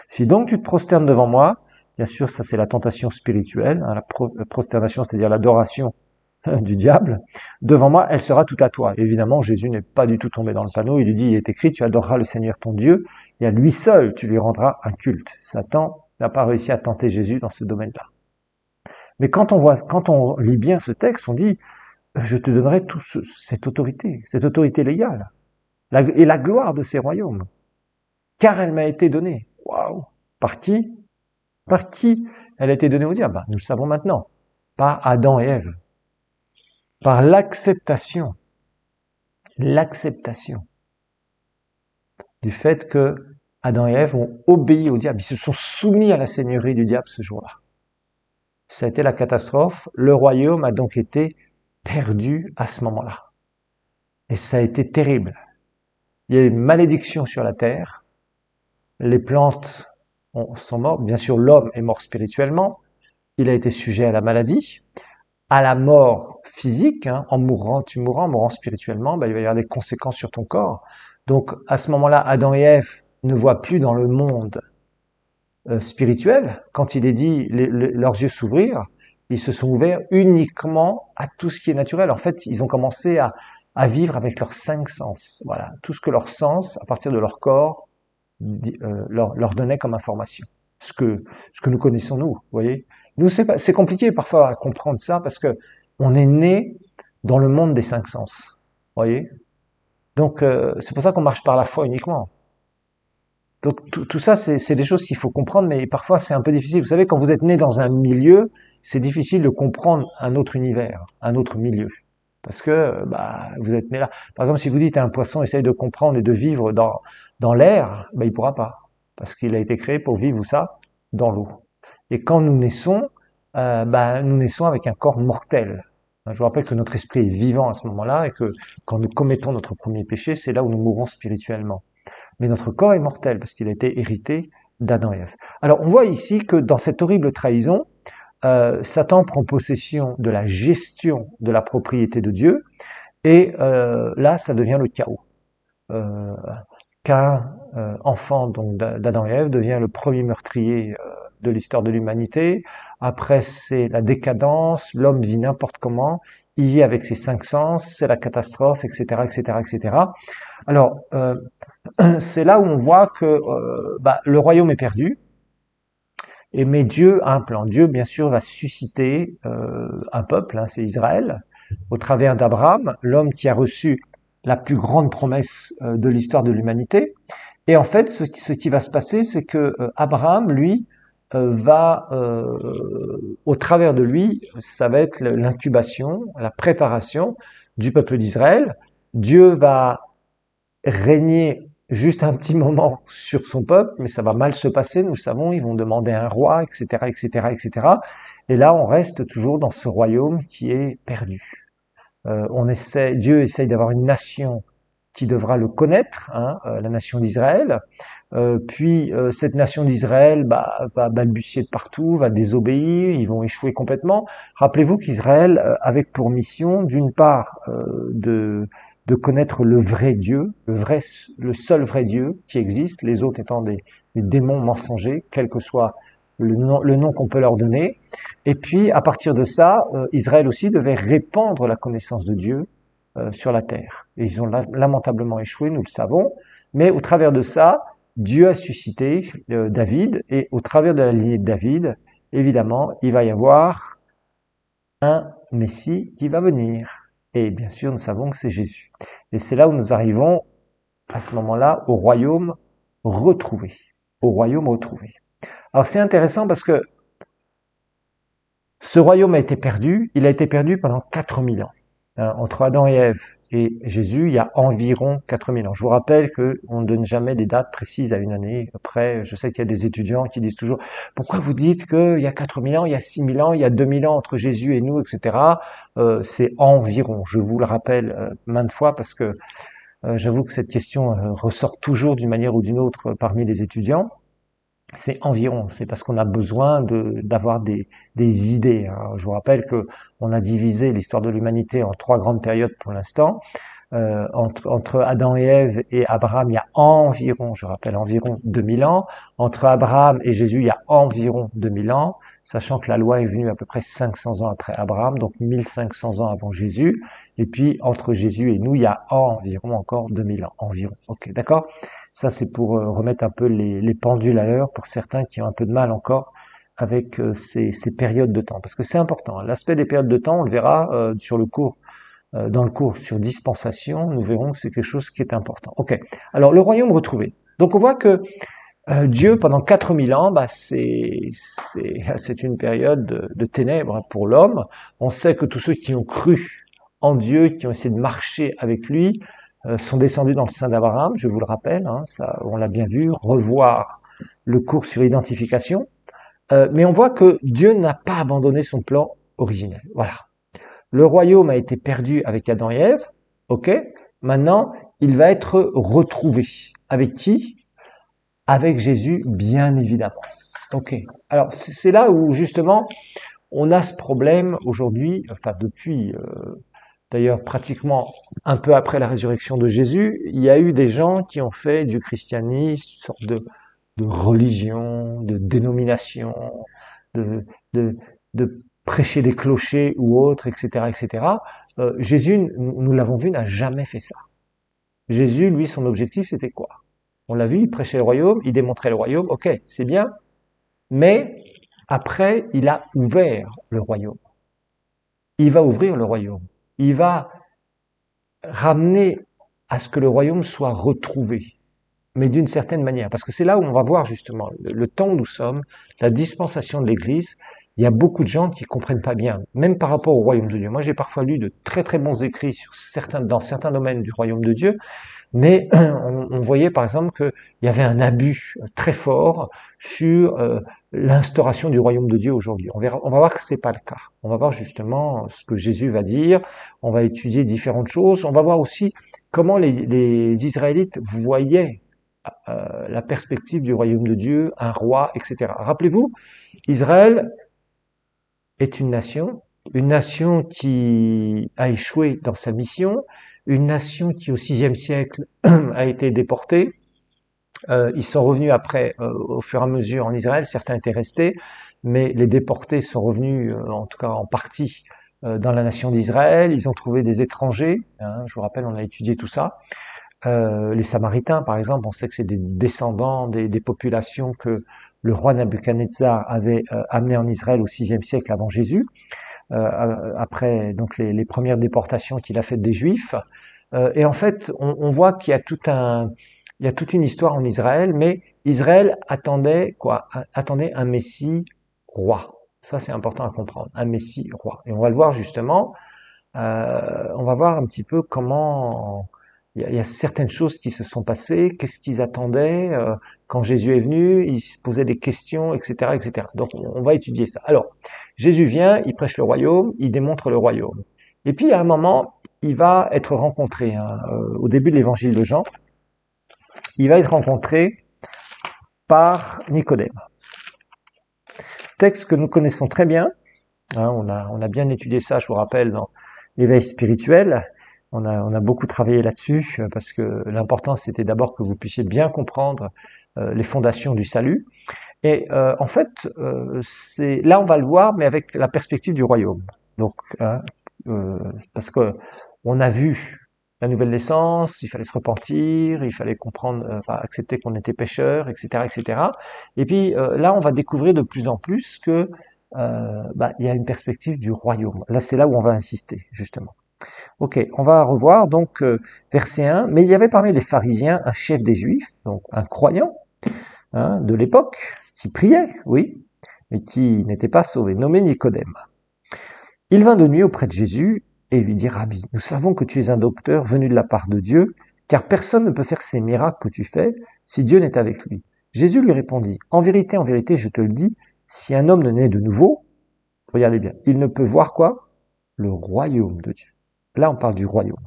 Si donc tu te prosternes devant moi, bien sûr ça c'est la tentation spirituelle, hein, la prosternation c'est-à-dire l'adoration du diable, devant moi elle sera toute à toi. Et évidemment Jésus n'est pas du tout tombé dans le panneau, il lui dit, il est écrit, tu adoreras le Seigneur ton Dieu, et à lui seul tu lui rendras un culte. Satan n'a pas réussi à tenter Jésus dans ce domaine-là. Mais quand on lit bien ce texte, on dit, je te donnerai cette autorité légale, et la gloire de ces royaumes, car elle m'a été donnée. Waouh! Par qui? Par qui elle a été donnée au diable? Nous le savons maintenant. Par Adam et Ève. Par l'acceptation du fait que Adam et Ève ont obéi au diable. Ils se sont soumis à la seigneurie du diable ce jour-là. Ça a été la catastrophe. Le royaume a donc été perdu à ce moment-là. Et ça a été terrible. Il y a une malédiction sur la terre. Les plantes sont mortes. Bien sûr, l'homme est mort spirituellement. Il a été sujet à la maladie, à la mort physique. En mourant, tu mourras. En mourant spirituellement, il va y avoir des conséquences sur ton corps. Donc, à ce moment-là, Adam et Ève ne voient plus dans le monde spirituel. Quand il est dit leurs yeux s'ouvrir, ils se sont ouverts uniquement à tout ce qui est naturel. En fait, ils ont commencé à vivre avec leurs 5 sens. Voilà, tout ce que leurs sens, à partir de leur corps, leur donnait comme information. Ce que nous connaissons nous, vous voyez. Nous, c'est compliqué parfois à comprendre ça parce que on est né dans le monde des 5 sens, vous voyez. Donc, c'est pour ça qu'on marche par la foi uniquement. Donc tout ça, c'est des choses qu'il faut comprendre, mais parfois c'est un peu difficile. Vous savez, quand vous êtes né dans un milieu, c'est difficile de comprendre un autre univers, un autre milieu. Parce que vous êtes né là. Par exemple, si vous dites à un poisson, essaye de comprendre et de vivre dans l'air, il pourra pas. Parce qu'il a été créé pour vivre, où ça? Dans l'eau. Et quand nous naissons, nous naissons avec un corps mortel. Je vous rappelle que notre esprit est vivant à ce moment-là et que quand nous commettons notre premier péché, c'est là où nous mourrons spirituellement. Mais notre corps est mortel parce qu'il a été hérité d'Adam et Ève. Alors on voit ici que dans cette horrible trahison, Satan prend possession de la gestion de la propriété de Dieu et là ça devient le chaos. Qu'un enfant donc d'Adam et Ève devient le premier meurtrier de l'histoire de l'humanité. Après c'est la décadence, l'homme vit n'importe comment, il vit avec ses 5 sens, c'est la catastrophe, etc., etc., etc. Alors c'est là où on voit que le royaume est perdu, mais Dieu a un plan. Dieu, bien sûr, va susciter un peuple, c'est Israël, au travers d'Abraham, l'homme qui a reçu la plus grande promesse de l'histoire de l'humanité. Et en fait, ce qui va se passer, c'est que Abraham, lui, va, au travers de lui, ça va être l'incubation, la préparation du peuple d'Israël. Dieu va régner juste un petit moment sur son peuple, mais ça va mal se passer, nous le savons, ils vont demander un roi, etc., etc., etc. Et là, on reste toujours dans ce royaume qui est perdu. Dieu essaye d'avoir une nation qui devra le connaître, la nation d'Israël. Puis cette nation d'Israël va balbutier de partout, va désobéir, ils vont échouer complètement. Rappelez-vous qu'Israël avait pour mission, d'une part, de connaître le vrai Dieu, le seul vrai Dieu qui existe, les autres étant des démons mensongers, quel que soit le nom qu'on peut leur donner. Et puis, à partir de ça, Israël aussi devait répandre la connaissance de Dieu sur la terre. Et ils ont lamentablement échoué, nous le savons. Mais au travers de ça, Dieu a suscité David, et au travers de la lignée de David, évidemment, il va y avoir un Messie qui va venir. Et bien sûr, nous savons que c'est Jésus. Et c'est là où nous arrivons, à ce moment-là, au royaume retrouvé. Au royaume retrouvé. Alors c'est intéressant parce que ce royaume a été perdu, il a été perdu pendant 4000 ans. Entre Adam et Ève et Jésus, il y a environ 4000 ans. Je vous rappelle qu'on ne donne jamais des dates précises à une année. Après, je sais qu'il y a des étudiants qui disent toujours « Pourquoi vous dites qu'il y a 4000 ans, il y a 6000 ans, il y a 2000 ans entre Jésus et nous, etc. » C'est environ. Je vous le rappelle maintes fois parce que j'avoue que cette question ressort toujours d'une manière ou d'une autre parmi les étudiants. C'est environ, c'est parce qu'on a besoin d'avoir des idées. Je vous rappelle que on a divisé l'histoire de l'humanité en 3 grandes périodes pour l'instant. Entre Adam et Ève et Abraham, il y a environ, je rappelle, environ 2000 ans. Entre Abraham et Jésus, il y a environ 2000 ans, sachant que la loi est venue à peu près 500 ans après Abraham, donc 1500 ans avant Jésus. Et puis, entre Jésus et nous, il y a environ encore 2000 ans. Environ. Ok, d'accord? Ça, c'est pour remettre un peu les pendules à l'heure pour certains qui ont un peu de mal encore avec ces périodes de temps. Parce que c'est important. L'aspect des périodes de temps, on le verra dans le cours sur dispensation, nous verrons que c'est quelque chose qui est important. Ok. Alors, le royaume retrouvé. Donc, on voit que Dieu, pendant 4000 ans, c'est une période de ténèbres pour l'homme. On sait que tous ceux qui ont cru en Dieu, qui ont essayé de marcher avec lui, sont descendus dans le sein d'Abraham, je vous le rappelle, hein, ça, on l'a bien vu, revoir le cours sur l'identification. Mais on voit que Dieu n'a pas abandonné son plan originel. Voilà. Le royaume a été perdu avec Adam et Ève, ok. Maintenant, il va être retrouvé. Avec qui? Avec Jésus, bien évidemment. Ok. Alors c'est là où justement on a ce problème aujourd'hui, enfin depuis d'ailleurs pratiquement un peu après la résurrection de Jésus, il y a eu des gens qui ont fait du christianisme une sorte de religion, de dénomination, de, de, de prêcher des clochers ou autres, etc., etc. Jésus, nous l'avons vu, n'a jamais fait ça. Jésus, lui, son objectif, c'était quoi? On l'a vu, il prêchait le royaume, il démontrait le royaume, ok, c'est bien, mais après, il a ouvert le royaume. Il va ouvrir le royaume. Il va ramener à ce que le royaume soit retrouvé, mais d'une certaine manière. Parce que c'est là où on va voir justement le temps où nous sommes, la dispensation de l'Église. Il y a beaucoup de gens qui comprennent pas bien, même par rapport au royaume de Dieu. Moi, j'ai parfois lu de très très bons écrits dans certains domaines du royaume de Dieu, mais on voyait par exemple qu'il y avait un abus très fort sur l'instauration du royaume de Dieu aujourd'hui. On va voir que c'est pas le cas. On va voir justement ce que Jésus va dire. On va étudier différentes choses. On va voir aussi comment les Israélites voyaient la perspective du royaume de Dieu, un roi, etc. Rappelez-vous, Israël est une nation qui a échoué dans sa mission, une nation qui au VIe siècle a été déportée. Ils sont revenus après, au fur et à mesure en Israël, certains étaient restés, mais les déportés sont revenus, en tout cas en partie, dans la nation d'Israël. Ils ont trouvé des étrangers, hein, je vous rappelle, on a étudié tout ça. Les Samaritains, par exemple, on sait que c'est des descendants des populations que le roi Nabuchodonosor avait amené en Israël au VIe siècle avant Jésus, après donc les premières déportations qu'il a faites des Juifs. Et en fait, on voit qu'il y a il y a toute une histoire en Israël, mais Israël attendait quoi? Attendait un Messie roi. Ça, c'est important à comprendre, un Messie roi. Et on va le voir justement. On va voir un petit peu comment il y a certaines choses qui se sont passées, qu'est-ce qu'ils attendaient quand Jésus est venu, ils se posaient des questions, etc., etc. Donc on va étudier ça. Alors Jésus vient, il prêche le royaume, il démontre le royaume. Et puis à un moment, il va être rencontré hein, au début de l'évangile de Jean, il va être rencontré par Nicodème. Texte que nous connaissons très bien. Hein, on a bien étudié ça, je vous rappelle, dans l'éveil spirituel. On a beaucoup travaillé là-dessus parce que l'important c'était d'abord que vous puissiez bien comprendre les fondations du salut. Et en fait, c'est là on va le voir, mais avec la perspective du royaume. Donc, hein, parce que on a vu la nouvelle naissance, il fallait se repentir, il fallait comprendre, enfin accepter qu'on était pécheur, etc., etc. Et puis là, on va découvrir de plus en plus que il y a une perspective du royaume. Là, c'est là où on va insister, justement. Ok, on va revoir donc verset 1. Mais il y avait parmi les pharisiens un chef des Juifs, donc un croyant hein, de l'époque, qui priait, oui, mais qui n'était pas sauvé, nommé Nicodème. Il vint de nuit auprès de Jésus et lui dit, Rabbi, nous savons que tu es un docteur venu de la part de Dieu, car personne ne peut faire ces miracles que tu fais si Dieu n'est avec lui. Jésus lui répondit, en vérité, je te le dis, si un homme ne naît de nouveau, regardez bien, il ne peut voir quoi? Le royaume de Dieu. Là, on parle du royaume.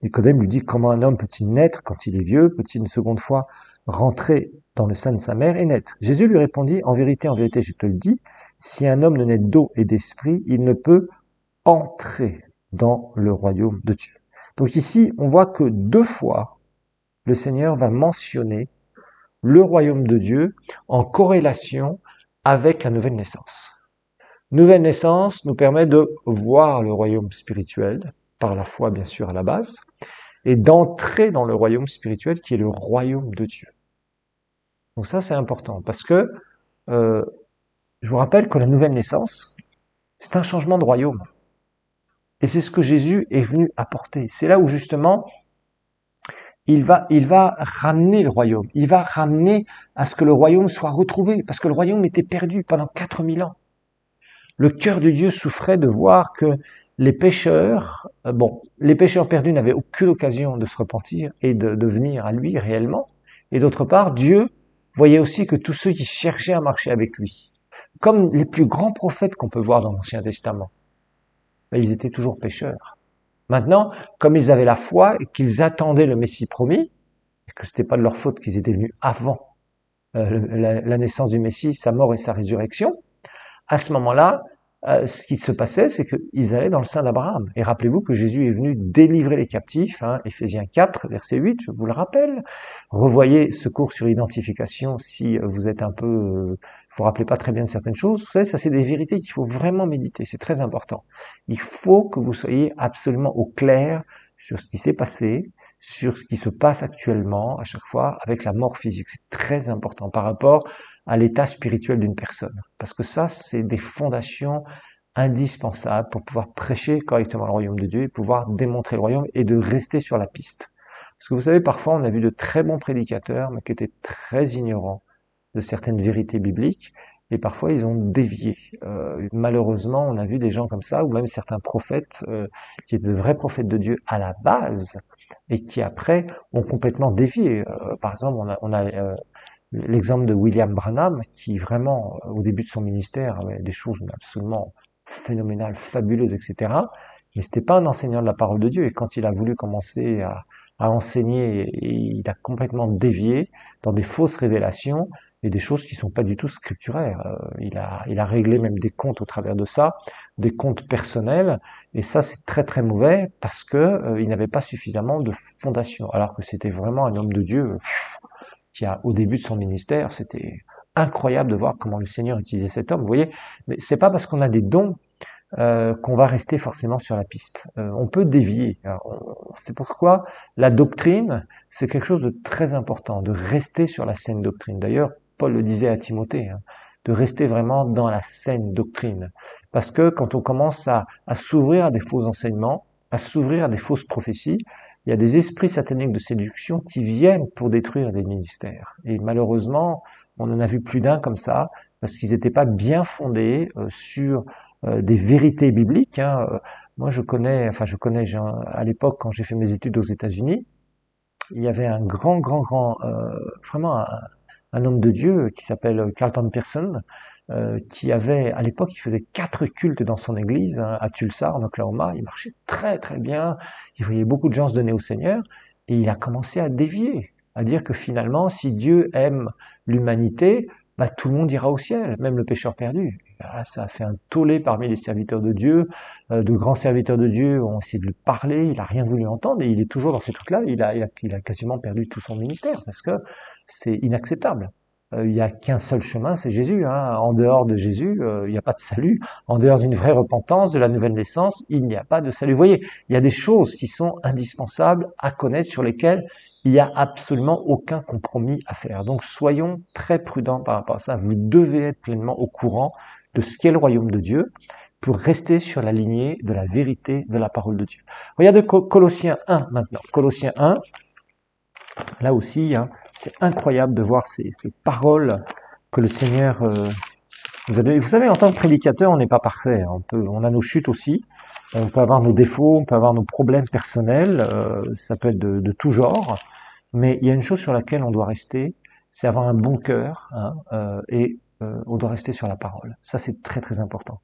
Nicodème lui dit, comment un homme peut-il naître quand il est vieux? Peut-il une seconde fois rentrer dans le sein de sa mère et naître? Jésus lui répondit, en vérité, je te le dis, si un homme ne naît d'eau et d'esprit, il ne peut entrer dans le royaume de Dieu. Donc ici, on voit que 2 fois, le Seigneur va mentionner le royaume de Dieu en corrélation avec la nouvelle naissance. Nouvelle naissance nous permet de voir le royaume spirituel, par la foi bien sûr à la base, et d'entrer dans le royaume spirituel qui est le royaume de Dieu. Donc ça, c'est important parce que euh, je vous rappelle que la nouvelle naissance, c'est un changement de royaume. Et c'est ce que Jésus est venu apporter. C'est là où justement, il va ramener le royaume. Il va ramener à ce que le royaume soit retrouvé. Parce que le royaume était perdu pendant 4000 ans. Le cœur de Dieu souffrait de voir que les pécheurs, les pécheurs perdus n'avaient aucune occasion de se repentir et de venir à lui réellement. Et d'autre part, Dieu voyait aussi que tous ceux qui cherchaient à marcher avec lui, comme les plus grands prophètes qu'on peut voir dans l'Ancien Testament, ils étaient toujours pécheurs. Maintenant, comme ils avaient la foi et qu'ils attendaient le Messie promis, et que c'était pas de leur faute qu'ils étaient venus avant la naissance du Messie, sa mort et sa résurrection, à ce moment-là, ce qui se passait, c'est qu'ils allaient dans le sein d'Abraham. Et rappelez-vous que Jésus est venu délivrer les captifs, Éphésiens 4, verset 8, je vous le rappelle. Revoyez ce cours sur l'identification si vous êtes un peu, vous rappelez pas très bien de certaines choses. Vous savez, ça c'est des vérités qu'il faut vraiment méditer, c'est très important. Il faut que vous soyez absolument au clair sur ce qui s'est passé, sur ce qui se passe actuellement, à chaque fois, avec la mort physique. C'est très important par rapport à l'état spirituel d'une personne. Parce que ça, c'est des fondations indispensables pour pouvoir prêcher correctement le royaume de Dieu et pouvoir démontrer le royaume et de rester sur la piste. Parce que vous savez, parfois, on a vu de très bons prédicateurs, mais qui étaient très ignorants de certaines vérités bibliques, et parfois ils ont dévié. Malheureusement, on a vu des gens comme ça, ou même certains prophètes, qui étaient de vrais prophètes de Dieu à la base, et qui après ont complètement dévié. Par exemple, on a l'exemple de William Branham, qui vraiment, au début de son ministère, avait des choses absolument phénoménales, fabuleuses, etc. Mais c'était pas un enseignant de la parole de Dieu. Et quand il a voulu commencer à enseigner, il a complètement dévié dans des fausses révélations et des choses qui sont pas du tout scripturaires. Il a réglé même des comptes au travers de ça, des comptes personnels. Et ça, c'est très très mauvais parce que il n'avait pas suffisamment de fondation. Alors que c'était vraiment un homme de Dieu qui a, au début de son ministère, c'était incroyable de voir comment le Seigneur utilisait cet homme. Vous voyez, mais c'est pas parce qu'on a des dons qu'on va rester forcément sur la piste. On peut dévier. C'est pourquoi la doctrine, c'est quelque chose de très important, de rester sur la saine doctrine. D'ailleurs, Paul le disait à Timothée, de rester vraiment dans la saine doctrine. Parce que quand on commence à s'ouvrir à des faux enseignements, à s'ouvrir à des fausses prophéties, il y a des esprits sataniques de séduction qui viennent pour détruire des ministères. Et malheureusement, on en a vu plus d'un comme ça, parce qu'ils n'étaient pas bien fondés sur des vérités bibliques. Moi, je connais, à l'époque, quand j'ai fait mes études aux États-Unis, il y avait un grand, vraiment un homme de Dieu qui s'appelle Carlton Pearson, qui avait, à l'époque, il faisait 4 cultes dans son église, à Tulsa, en Oklahoma. Il marchait très, très bien. Il voyait beaucoup de gens se donner au Seigneur. Et il a commencé à dévier, à dire que finalement, si Dieu aime l'humanité, tout le monde ira au ciel, même le pécheur perdu. Là, ça a fait un tollé parmi les serviteurs de Dieu. De grands serviteurs de Dieu ont essayé de lui parler. Il a rien voulu entendre et il est toujours dans ces trucs-là. Il a quasiment perdu tout son ministère parce que c'est inacceptable. Il n'y a qu'un seul chemin, c'est Jésus. En dehors de Jésus, il n'y a pas de salut. En dehors d'une vraie repentance, de la nouvelle naissance, il n'y a pas de salut. Vous voyez, il y a des choses qui sont indispensables à connaître, sur lesquelles il n'y a absolument aucun compromis à faire. Donc soyons très prudents par rapport à ça. Vous devez être pleinement au courant de ce qu'est le royaume de Dieu pour rester sur la lignée de la vérité de la parole de Dieu. Regardez Colossiens 1 maintenant. Colossiens 1, là aussi, c'est incroyable de voir ces paroles que le Seigneur nous a données. Vous savez, en tant que prédicateur, on n'est pas parfait. On a nos chutes aussi. On peut avoir nos défauts, on peut avoir nos problèmes personnels. Ça peut être de tout genre. Mais il y a une chose sur laquelle on doit rester, c'est avoir un bon cœur, et on doit rester sur la parole. Ça, c'est très très important.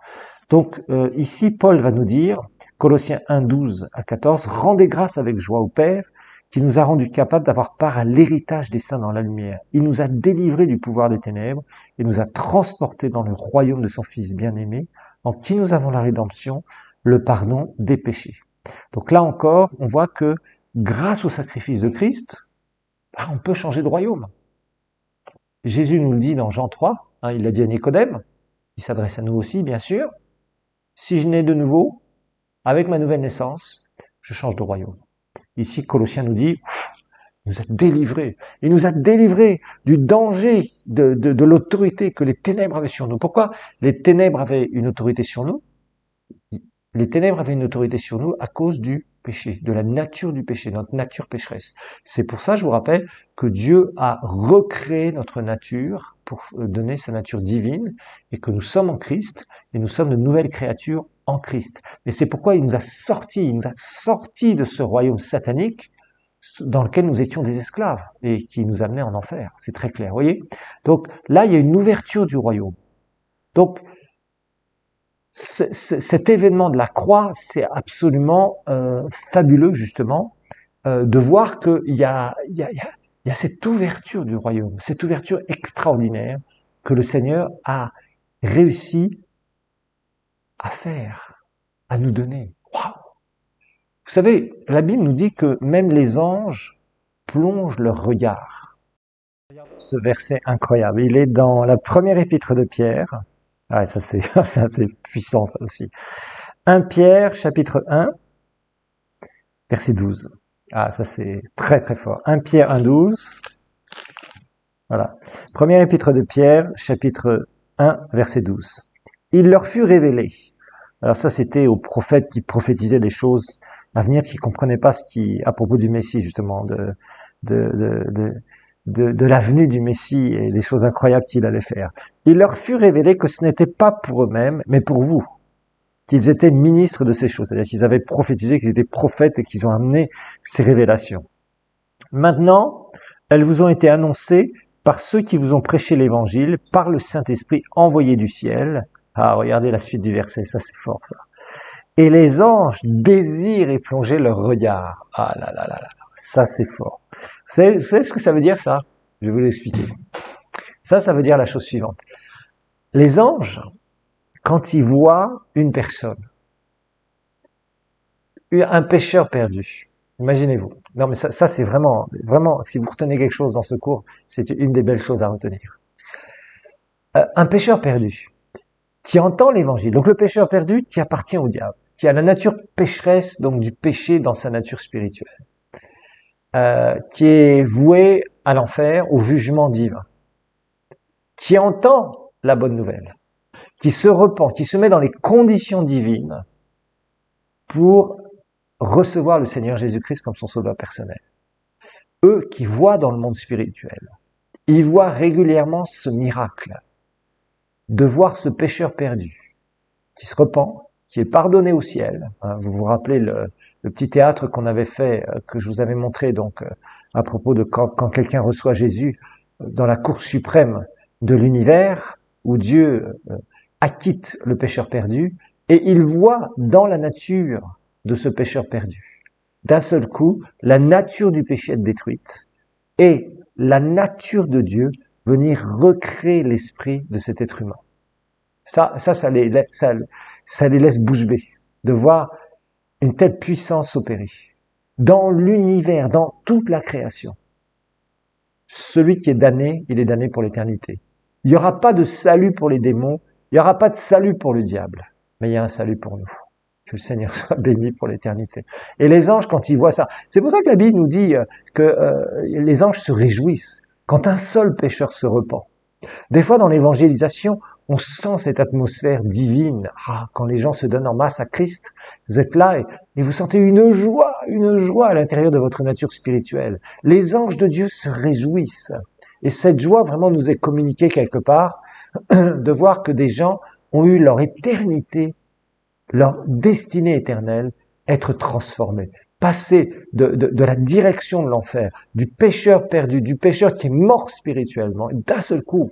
Donc ici, Paul va nous dire, Colossiens 1, 12 à 14, « Rendez grâce avec joie au Père, qui nous a rendus capables d'avoir part à l'héritage des saints dans la lumière. Il nous a délivrés du pouvoir des ténèbres et nous a transportés dans le royaume de son Fils bien-aimé, en qui nous avons la rédemption, le pardon des péchés. » Donc là encore, on voit que grâce au sacrifice de Christ, on peut changer de royaume. Jésus nous le dit dans Jean 3, il l'a dit à Nicodème, il s'adresse à nous aussi, bien sûr. Si je nais de nouveau, avec ma nouvelle naissance, je change de royaume. Ici, Colossiens nous dit, il nous a délivrés. Il nous a délivrés du danger de l'autorité que les ténèbres avaient sur nous. Pourquoi les ténèbres avaient une autorité sur nous? Les ténèbres avaient une autorité sur nous à cause du péché, de la nature du péché, notre nature pécheresse. C'est pour ça, je vous rappelle, que Dieu a recréé notre nature pour donner sa nature divine et que nous sommes en Christ et nous sommes de nouvelles créatures en Christ. Et c'est pourquoi il nous a sortis de ce royaume satanique dans lequel nous étions des esclaves et qui nous amenait en enfer. C'est très clair, vous voyez? Donc là, il y a une ouverture du royaume. Donc, cet événement de la croix, c'est absolument fabuleux, justement, de voir qu'il y a cette ouverture du royaume, cette ouverture extraordinaire que le Seigneur a réussi à faire, à nous donner. Waouh! Vous savez, la Bible nous dit que même les anges plongent leur regard. Ce verset incroyable, il est dans la première épître de Pierre. Ah, ça c'est puissant ça aussi. 1 Pierre, chapitre 1, verset 12. Ah, ça c'est très très fort. 1 Pierre 1, 12. Voilà. Première épître de Pierre, chapitre 1, verset 12. Il leur fut révélé. Alors ça c'était aux prophètes qui prophétisaient des choses à venir, qui comprenaient pas à propos du Messie justement, de la venue du Messie et des choses incroyables qu'il allait faire. Il leur fut révélé que ce n'était pas pour eux-mêmes, mais pour vous, qu'ils étaient ministres de ces choses. C'est-à-dire qu'ils avaient prophétisé, qu'ils étaient prophètes et qu'ils ont amené ces révélations. Maintenant, elles vous ont été annoncées par ceux qui vous ont prêché l'évangile, par le Saint-Esprit envoyé du ciel. Ah, regardez la suite du verset, ça c'est fort ça. Et les anges désirent y plonger leur regard. Ah là là là là, ça c'est fort. Vous savez ce que ça veut dire ça? Je vais vous l'expliquer. Ça veut dire la chose suivante. Les anges, quand ils voient une personne, un pécheur perdu, imaginez-vous. Non mais ça c'est vraiment, si vous retenez quelque chose dans ce cours, c'est une des belles choses à retenir. Un pécheur perdu, qui entend l'évangile. Donc le pécheur perdu qui appartient au diable, qui a la nature pécheresse, donc du péché dans sa nature spirituelle. Qui est voué à l'enfer, au jugement divin, qui entend la bonne nouvelle, qui se repent, qui se met dans les conditions divines pour recevoir le Seigneur Jésus-Christ comme son sauveur personnel. Eux qui voient dans le monde spirituel, ils voient régulièrement ce miracle de voir ce pécheur perdu qui se repent, qui est pardonné au ciel. Vous vous rappelez le petit théâtre qu'on avait fait, que je vous avais montré donc à propos de quand quelqu'un reçoit Jésus dans la cour suprême de l'univers, où Dieu acquitte le pécheur perdu, et il voit dans la nature de ce pécheur perdu, d'un seul coup, la nature du péché être détruite, et la nature de Dieu venir recréer l'esprit de cet être humain. Ça les laisse bouche bée, de voir une telle puissance opérer dans l'univers, dans toute la création. Celui qui est damné, il est damné pour l'éternité. Il n'y aura pas de salut pour les démons, il n'y aura pas de salut pour le diable, mais il y a un salut pour nous. Que le Seigneur soit béni pour l'éternité. Et les anges, quand ils voient ça, c'est pour ça que la Bible nous dit que les anges se réjouissent quand un seul pécheur se repent. Des fois, dans l'évangélisation, on sent cette atmosphère divine. Ah, quand les gens se donnent en masse à Christ, vous êtes là et vous sentez une joie à l'intérieur de votre nature spirituelle. Les anges de Dieu se réjouissent. Et cette joie vraiment nous est communiquée quelque part, de voir que des gens ont eu leur éternité, leur destinée éternelle, être transformés. Passer de la direction de l'enfer, du pécheur perdu, du pécheur qui est mort spirituellement, et d'un seul coup,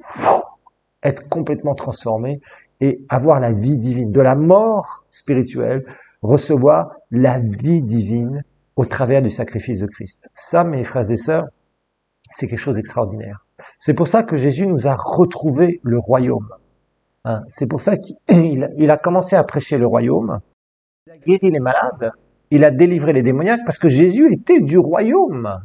être complètement transformé et avoir la vie divine. De la mort spirituelle, recevoir la vie divine au travers du sacrifice de Christ. Ça, mes frères et sœurs, c'est quelque chose d'extraordinaire. C'est pour ça que Jésus nous a retrouvé le royaume. C'est pour ça qu'il a commencé à prêcher le royaume. Il a guéri les malades. Il a délivré les démoniaques parce que Jésus était du royaume.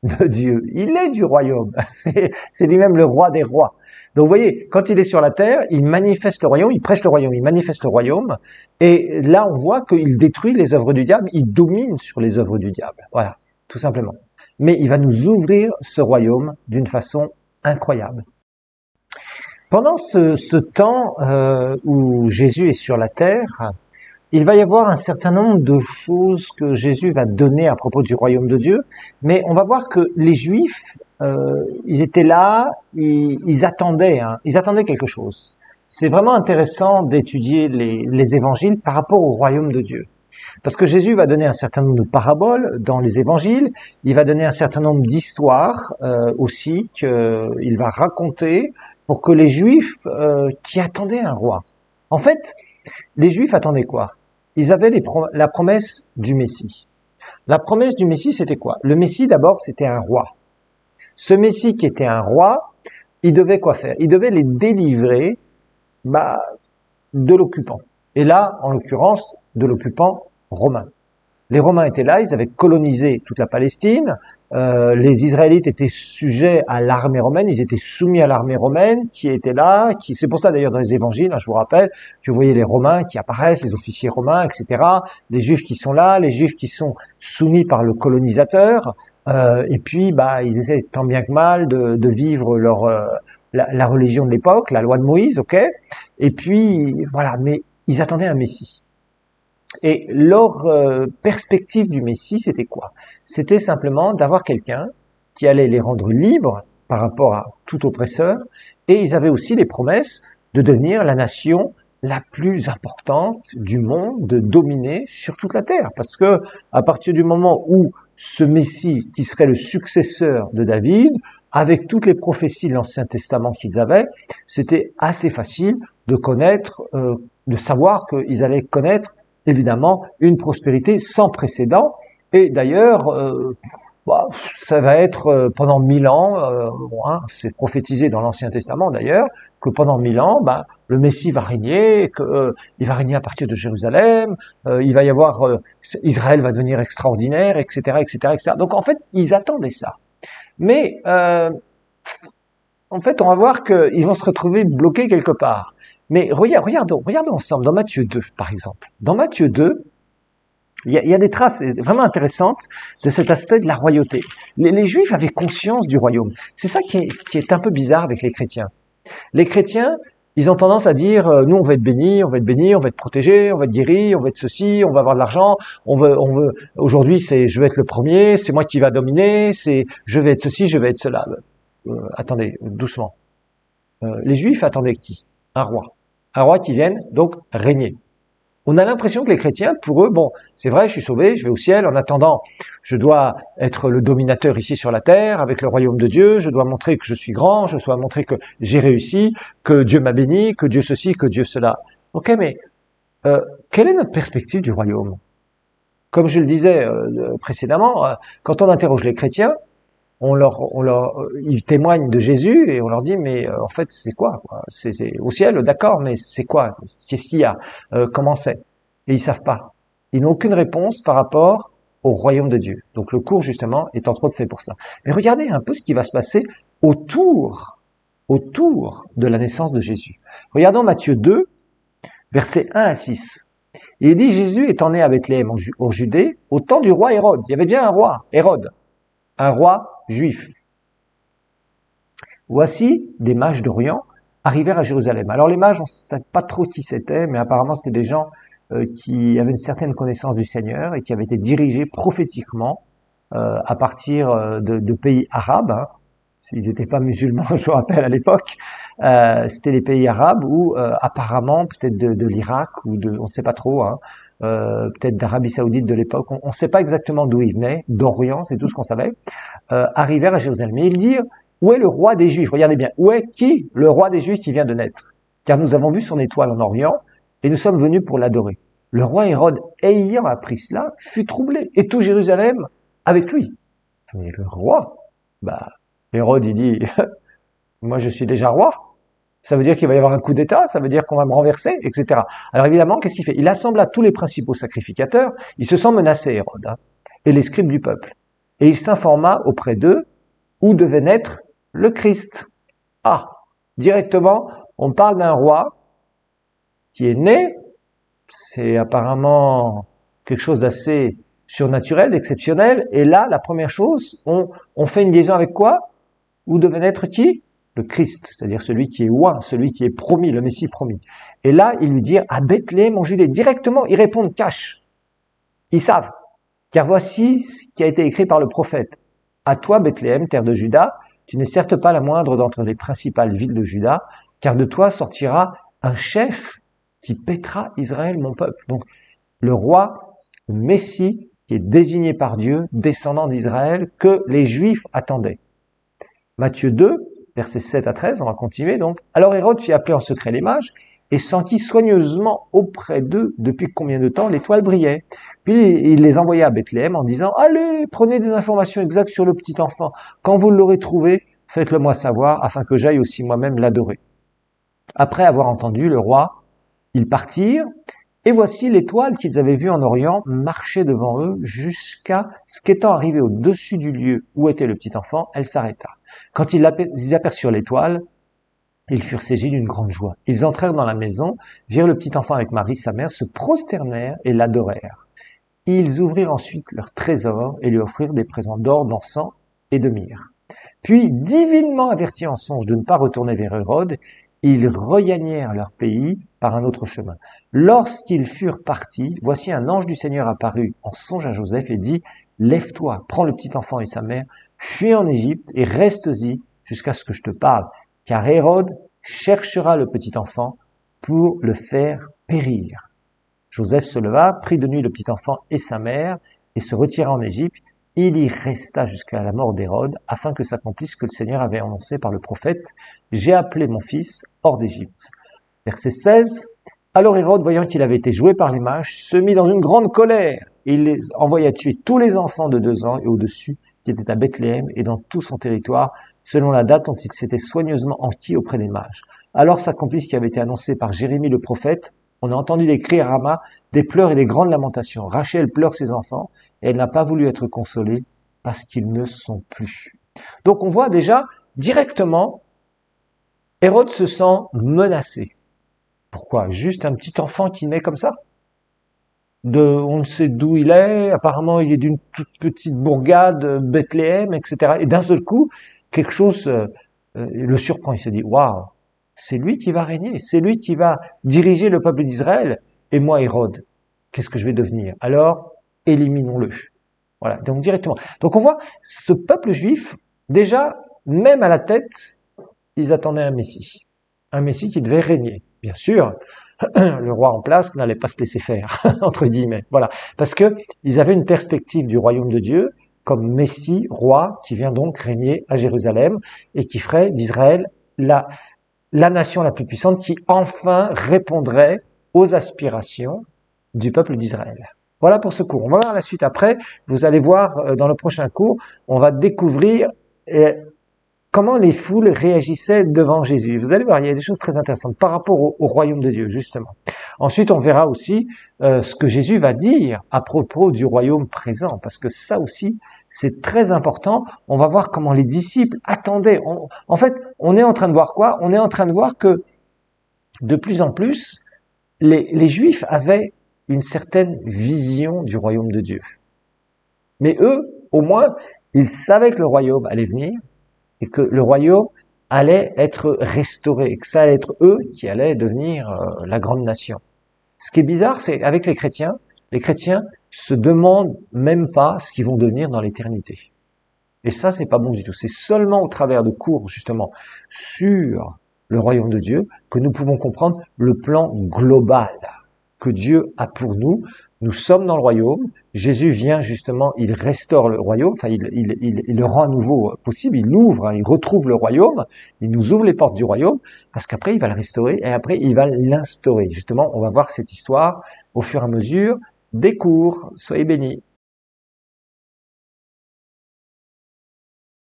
de Dieu. Il est du royaume. C'est lui-même le roi des rois. Donc vous voyez, quand il est sur la terre, il manifeste le royaume, il prêche le royaume, il manifeste le royaume. Et là, on voit qu'il détruit les œuvres du diable, il domine sur les œuvres du diable. Voilà, tout simplement. Mais il va nous ouvrir ce royaume d'une façon incroyable. Pendant ce temps où Jésus est sur la terre, il va y avoir un certain nombre de choses que Jésus va donner à propos du royaume de Dieu, mais on va voir que les Juifs, ils étaient là, ils attendaient, ils attendaient quelque chose. C'est vraiment intéressant d'étudier les évangiles par rapport au royaume de Dieu. Parce que Jésus va donner un certain nombre de paraboles dans les évangiles, il va donner un certain nombre d'histoires aussi qu'il va raconter pour que les Juifs qui attendaient un roi. En fait, les Juifs attendaient quoi? Ils avaient la promesse du Messie. La promesse du Messie, c'était quoi? Le Messie, d'abord, c'était un roi. Ce Messie qui était un roi, il devait quoi faire? Il devait les délivrer de l'occupant. Et là, en l'occurrence, de l'occupant romain. Les Romains étaient là, ils avaient colonisé toute la Palestine, les Israélites étaient sujets à l'armée romaine, ils étaient soumis à l'armée romaine qui était là, c'est pour ça d'ailleurs dans les évangiles, je vous rappelle, que vous voyez les Romains qui apparaissent, les officiers romains, etc., les Juifs qui sont là, les Juifs qui sont soumis par le colonisateur, et puis ils essaient tant bien que mal de vivre la religion de l'époque, la loi de Moïse, ok, et puis voilà, mais ils attendaient un Messie. Et leur perspective du Messie, c'était quoi? C'était simplement d'avoir quelqu'un qui allait les rendre libres par rapport à tout oppresseur, et ils avaient aussi les promesses de devenir la nation la plus importante du monde, de dominer sur toute la terre. Parce que à partir du moment où ce Messie, qui serait le successeur de David, avec toutes les prophéties de l'Ancien Testament qu'ils avaient, c'était assez facile de connaître, de savoir qu'ils allaient connaître évidemment une prospérité sans précédent. Et d'ailleurs, ça va être pendant 1000 ans, c'est prophétisé dans l'Ancien Testament d'ailleurs, que pendant 1000 ans, le Messie va régner, il va régner à partir de Jérusalem, il va y avoir, Israël va devenir extraordinaire, etc., etc., etc. Donc en fait, ils attendaient ça. Mais en fait, on va voir qu'ils vont se retrouver bloqués quelque part. Mais regardons ensemble dans Matthieu 2, par exemple. Dans Matthieu 2, il y a des traces vraiment intéressantes de cet aspect de la royauté. Les Juifs avaient conscience du royaume. C'est ça qui est un peu bizarre avec les chrétiens. Les chrétiens, ils ont tendance à dire, nous on va être bénis, on va être bénis, on va être protégés, on va être guéris, on va être ceci, on va avoir de l'argent, on veut, aujourd'hui c'est je vais être le premier, c'est moi qui va dominer, c'est je vais être ceci, je vais être cela. Attendez, doucement. Les Juifs attendaient qui? Un roi. Un roi qui vienne donc régner. On a l'impression que les chrétiens, pour eux, bon, c'est vrai, je suis sauvé, je vais au ciel, en attendant, je dois être le dominateur ici sur la terre, avec le royaume de Dieu, je dois montrer que je suis grand, je dois montrer que j'ai réussi, que Dieu m'a béni, que Dieu ceci, que Dieu cela. Ok, mais quelle est notre perspective du royaume? Comme je le disais précédemment, quand on interroge les chrétiens, ils témoignent de Jésus et on leur dit mais en fait c'est quoi? C'est au ciel, d'accord, mais c'est quoi? Qu'est-ce qu'il y a? Comment c'est? Et ils savent pas. Ils n'ont aucune réponse par rapport au royaume de Dieu. Donc le cours justement est entre autres fait pour ça. Mais regardez un peu ce qui va se passer autour de la naissance de Jésus. Regardons Matthieu 2, versets 1 à 6. Il dit Jésus étant né à Bethléem en Judée au temps du roi Hérode. Il y avait déjà un roi, Hérode, un roi juif. Voici des mages d'Orient arrivèrent à Jérusalem. Alors les mages, on ne sait pas trop qui c'était, mais apparemment c'était des gens qui avaient une certaine connaissance du Seigneur et qui avaient été dirigés prophétiquement à partir de pays arabes. S'ils n'étaient pas musulmans, je vous rappelle à l'époque, c'était les pays arabes où apparemment, peut-être de l'Irak ou on ne sait pas trop, peut-être d'Arabie Saoudite de l'époque, on ne sait pas exactement d'où ils venaient, d'Orient, c'est tout ce qu'on savait, arrivèrent à Jérusalem. Et ils dirent, où est le roi des Juifs? Regardez bien, où est qui? Le roi des Juifs qui vient de naître. Car nous avons vu son étoile en Orient, et nous sommes venus pour l'adorer. Le roi Hérode, ayant appris cela, fut troublé, et tout Jérusalem avec lui. Mais le roi, Hérode, il dit, moi je suis déjà roi. Ça veut dire qu'il va y avoir un coup d'État, ça veut dire qu'on va me renverser, etc. Alors évidemment, qu'est-ce qu'il fait? Il assembla tous les principaux sacrificateurs, il se sent menacé, Hérode, et les scribes du peuple. et il s'informa auprès d'eux où devait naître le Christ. Ah, directement, on parle d'un roi qui est né, c'est apparemment quelque chose d'assez surnaturel, d'exceptionnel, et là, la première chose, on fait une liaison avec quoi? Où devait naître qui? Le Christ, c'est-à-dire celui qui est oint, celui qui est promis, le Messie promis. Et là, ils lui dirent, à Bethléem en Judée, directement, ils répondent cash. Ils savent, car voici ce qui a été écrit par le prophète. À toi, Bethléem, terre de Juda, tu n'es certes pas la moindre d'entre les principales villes de Juda, car de toi sortira un chef qui paîtra Israël, mon peuple. Donc, le roi, le Messie, qui est désigné par Dieu, descendant d'Israël, que les Juifs attendaient. Matthieu 2, versets 7 à 13, on va continuer donc. Alors Hérode fit appeler en secret les mages et sentit soigneusement auprès d'eux depuis combien de temps l'étoile brillait. Puis il les envoya à Bethléem en disant « Allez, prenez des informations exactes sur le petit enfant. Quand vous l'aurez trouvé, faites-le moi savoir afin que j'aille aussi moi-même l'adorer. » Après avoir entendu le roi, ils partirent. Et voici l'étoile qu'ils avaient vue en Orient marcher devant eux jusqu'à ce qu'étant arrivée au-dessus du lieu où était le petit enfant, elle s'arrêta. Quand ils aperçurent l'étoile, ils furent saisis d'une grande joie. Ils entrèrent dans la maison, virent le petit enfant avec Marie, sa mère, se prosternèrent et l'adorèrent. Ils ouvrirent ensuite leur trésor et lui offrirent des présents d'or, d'encens et de myrrhe. Puis, divinement avertis en songe de ne pas retourner vers Hérode, ils regagnèrent leur pays par un autre chemin. Lorsqu'ils furent partis, voici un ange du Seigneur apparut en songe à Joseph et dit « Lève-toi, prends le petit enfant et sa mère, fuis en Égypte et reste-y jusqu'à ce que je te parle, car Hérode cherchera le petit enfant pour le faire périr. » Joseph se leva, prit de nuit le petit enfant et sa mère et se retira en Égypte. Il y resta jusqu'à la mort d'Hérode, afin que s'accomplisse ce que le Seigneur avait annoncé par le prophète. « J'ai appelé mon fils hors d'Égypte. » Verset 16. Alors Hérode, voyant qu'il avait été joué par les mages, se mit dans une grande colère. Et il les envoya tuer tous les enfants de 2 ans et au-dessus qui étaient à Bethléem et dans tout son territoire, selon la date dont il s'était soigneusement enquis auprès des mages. Alors s'accomplit ce qui avait été annoncé par Jérémie le prophète. On a entendu des cris à Rama, des pleurs et des grandes lamentations. Rachel pleure ses enfants et elle n'a pas voulu être consolée parce qu'ils ne sont plus. Donc on voit déjà directement, Hérode se sent menacé. Pourquoi? Juste un petit enfant qui naît comme ça? On ne sait d'où il est, apparemment il est d'une toute petite bourgade, Bethléem, etc. Et d'un seul coup, quelque chose le surprend. Il se dit, waouh, c'est lui qui va régner, c'est lui qui va diriger le peuple d'Israël. Et moi, Hérode, qu'est-ce que je vais devenir? Alors, éliminons-le. Voilà, donc directement. Donc on voit, ce peuple juif, déjà, même à la tête, ils attendaient un Messie qui devait régner. Bien sûr, le roi en place n'allait pas se laisser faire, entre guillemets. Voilà, parce que ils avaient une perspective du royaume de Dieu comme Messie, roi, qui vient donc régner à Jérusalem et qui ferait d'Israël la nation la plus puissante qui enfin répondrait aux aspirations du peuple d'Israël. Voilà pour ce cours. On va voir la suite après. Vous allez voir dans le prochain cours, on va découvrir comment les foules réagissaient devant Jésus. Vous allez voir, il y a des choses très intéressantes par rapport au royaume de Dieu, justement. Ensuite, on verra aussi ce que Jésus va dire à propos du royaume présent, parce que ça aussi, c'est très important. On va voir comment les disciples attendaient. En fait, on est en train de voir quoi? On est en train de voir que, de plus en plus, les Juifs avaient une certaine vision du royaume de Dieu. Mais eux, au moins, ils savaient que le royaume allait venir, et que le royaume allait être restauré, et que ça allait être eux qui allaient devenir la grande nation. Ce qui est bizarre, c'est avec les chrétiens se demandent même pas ce qu'ils vont devenir dans l'éternité. Et ça, c'est pas bon du tout. C'est seulement au travers de cours, justement, sur le royaume de Dieu, que nous pouvons comprendre le plan global que Dieu a pour nous. Nous sommes dans le royaume. Jésus vient justement, il restaure le royaume, enfin il le rend à nouveau possible, il l'ouvre, il retrouve le royaume, il nous ouvre les portes du royaume, parce qu'après il va le restaurer et après il va l'instaurer. Justement, on va voir cette histoire au fur et à mesure des cours. Soyez bénis.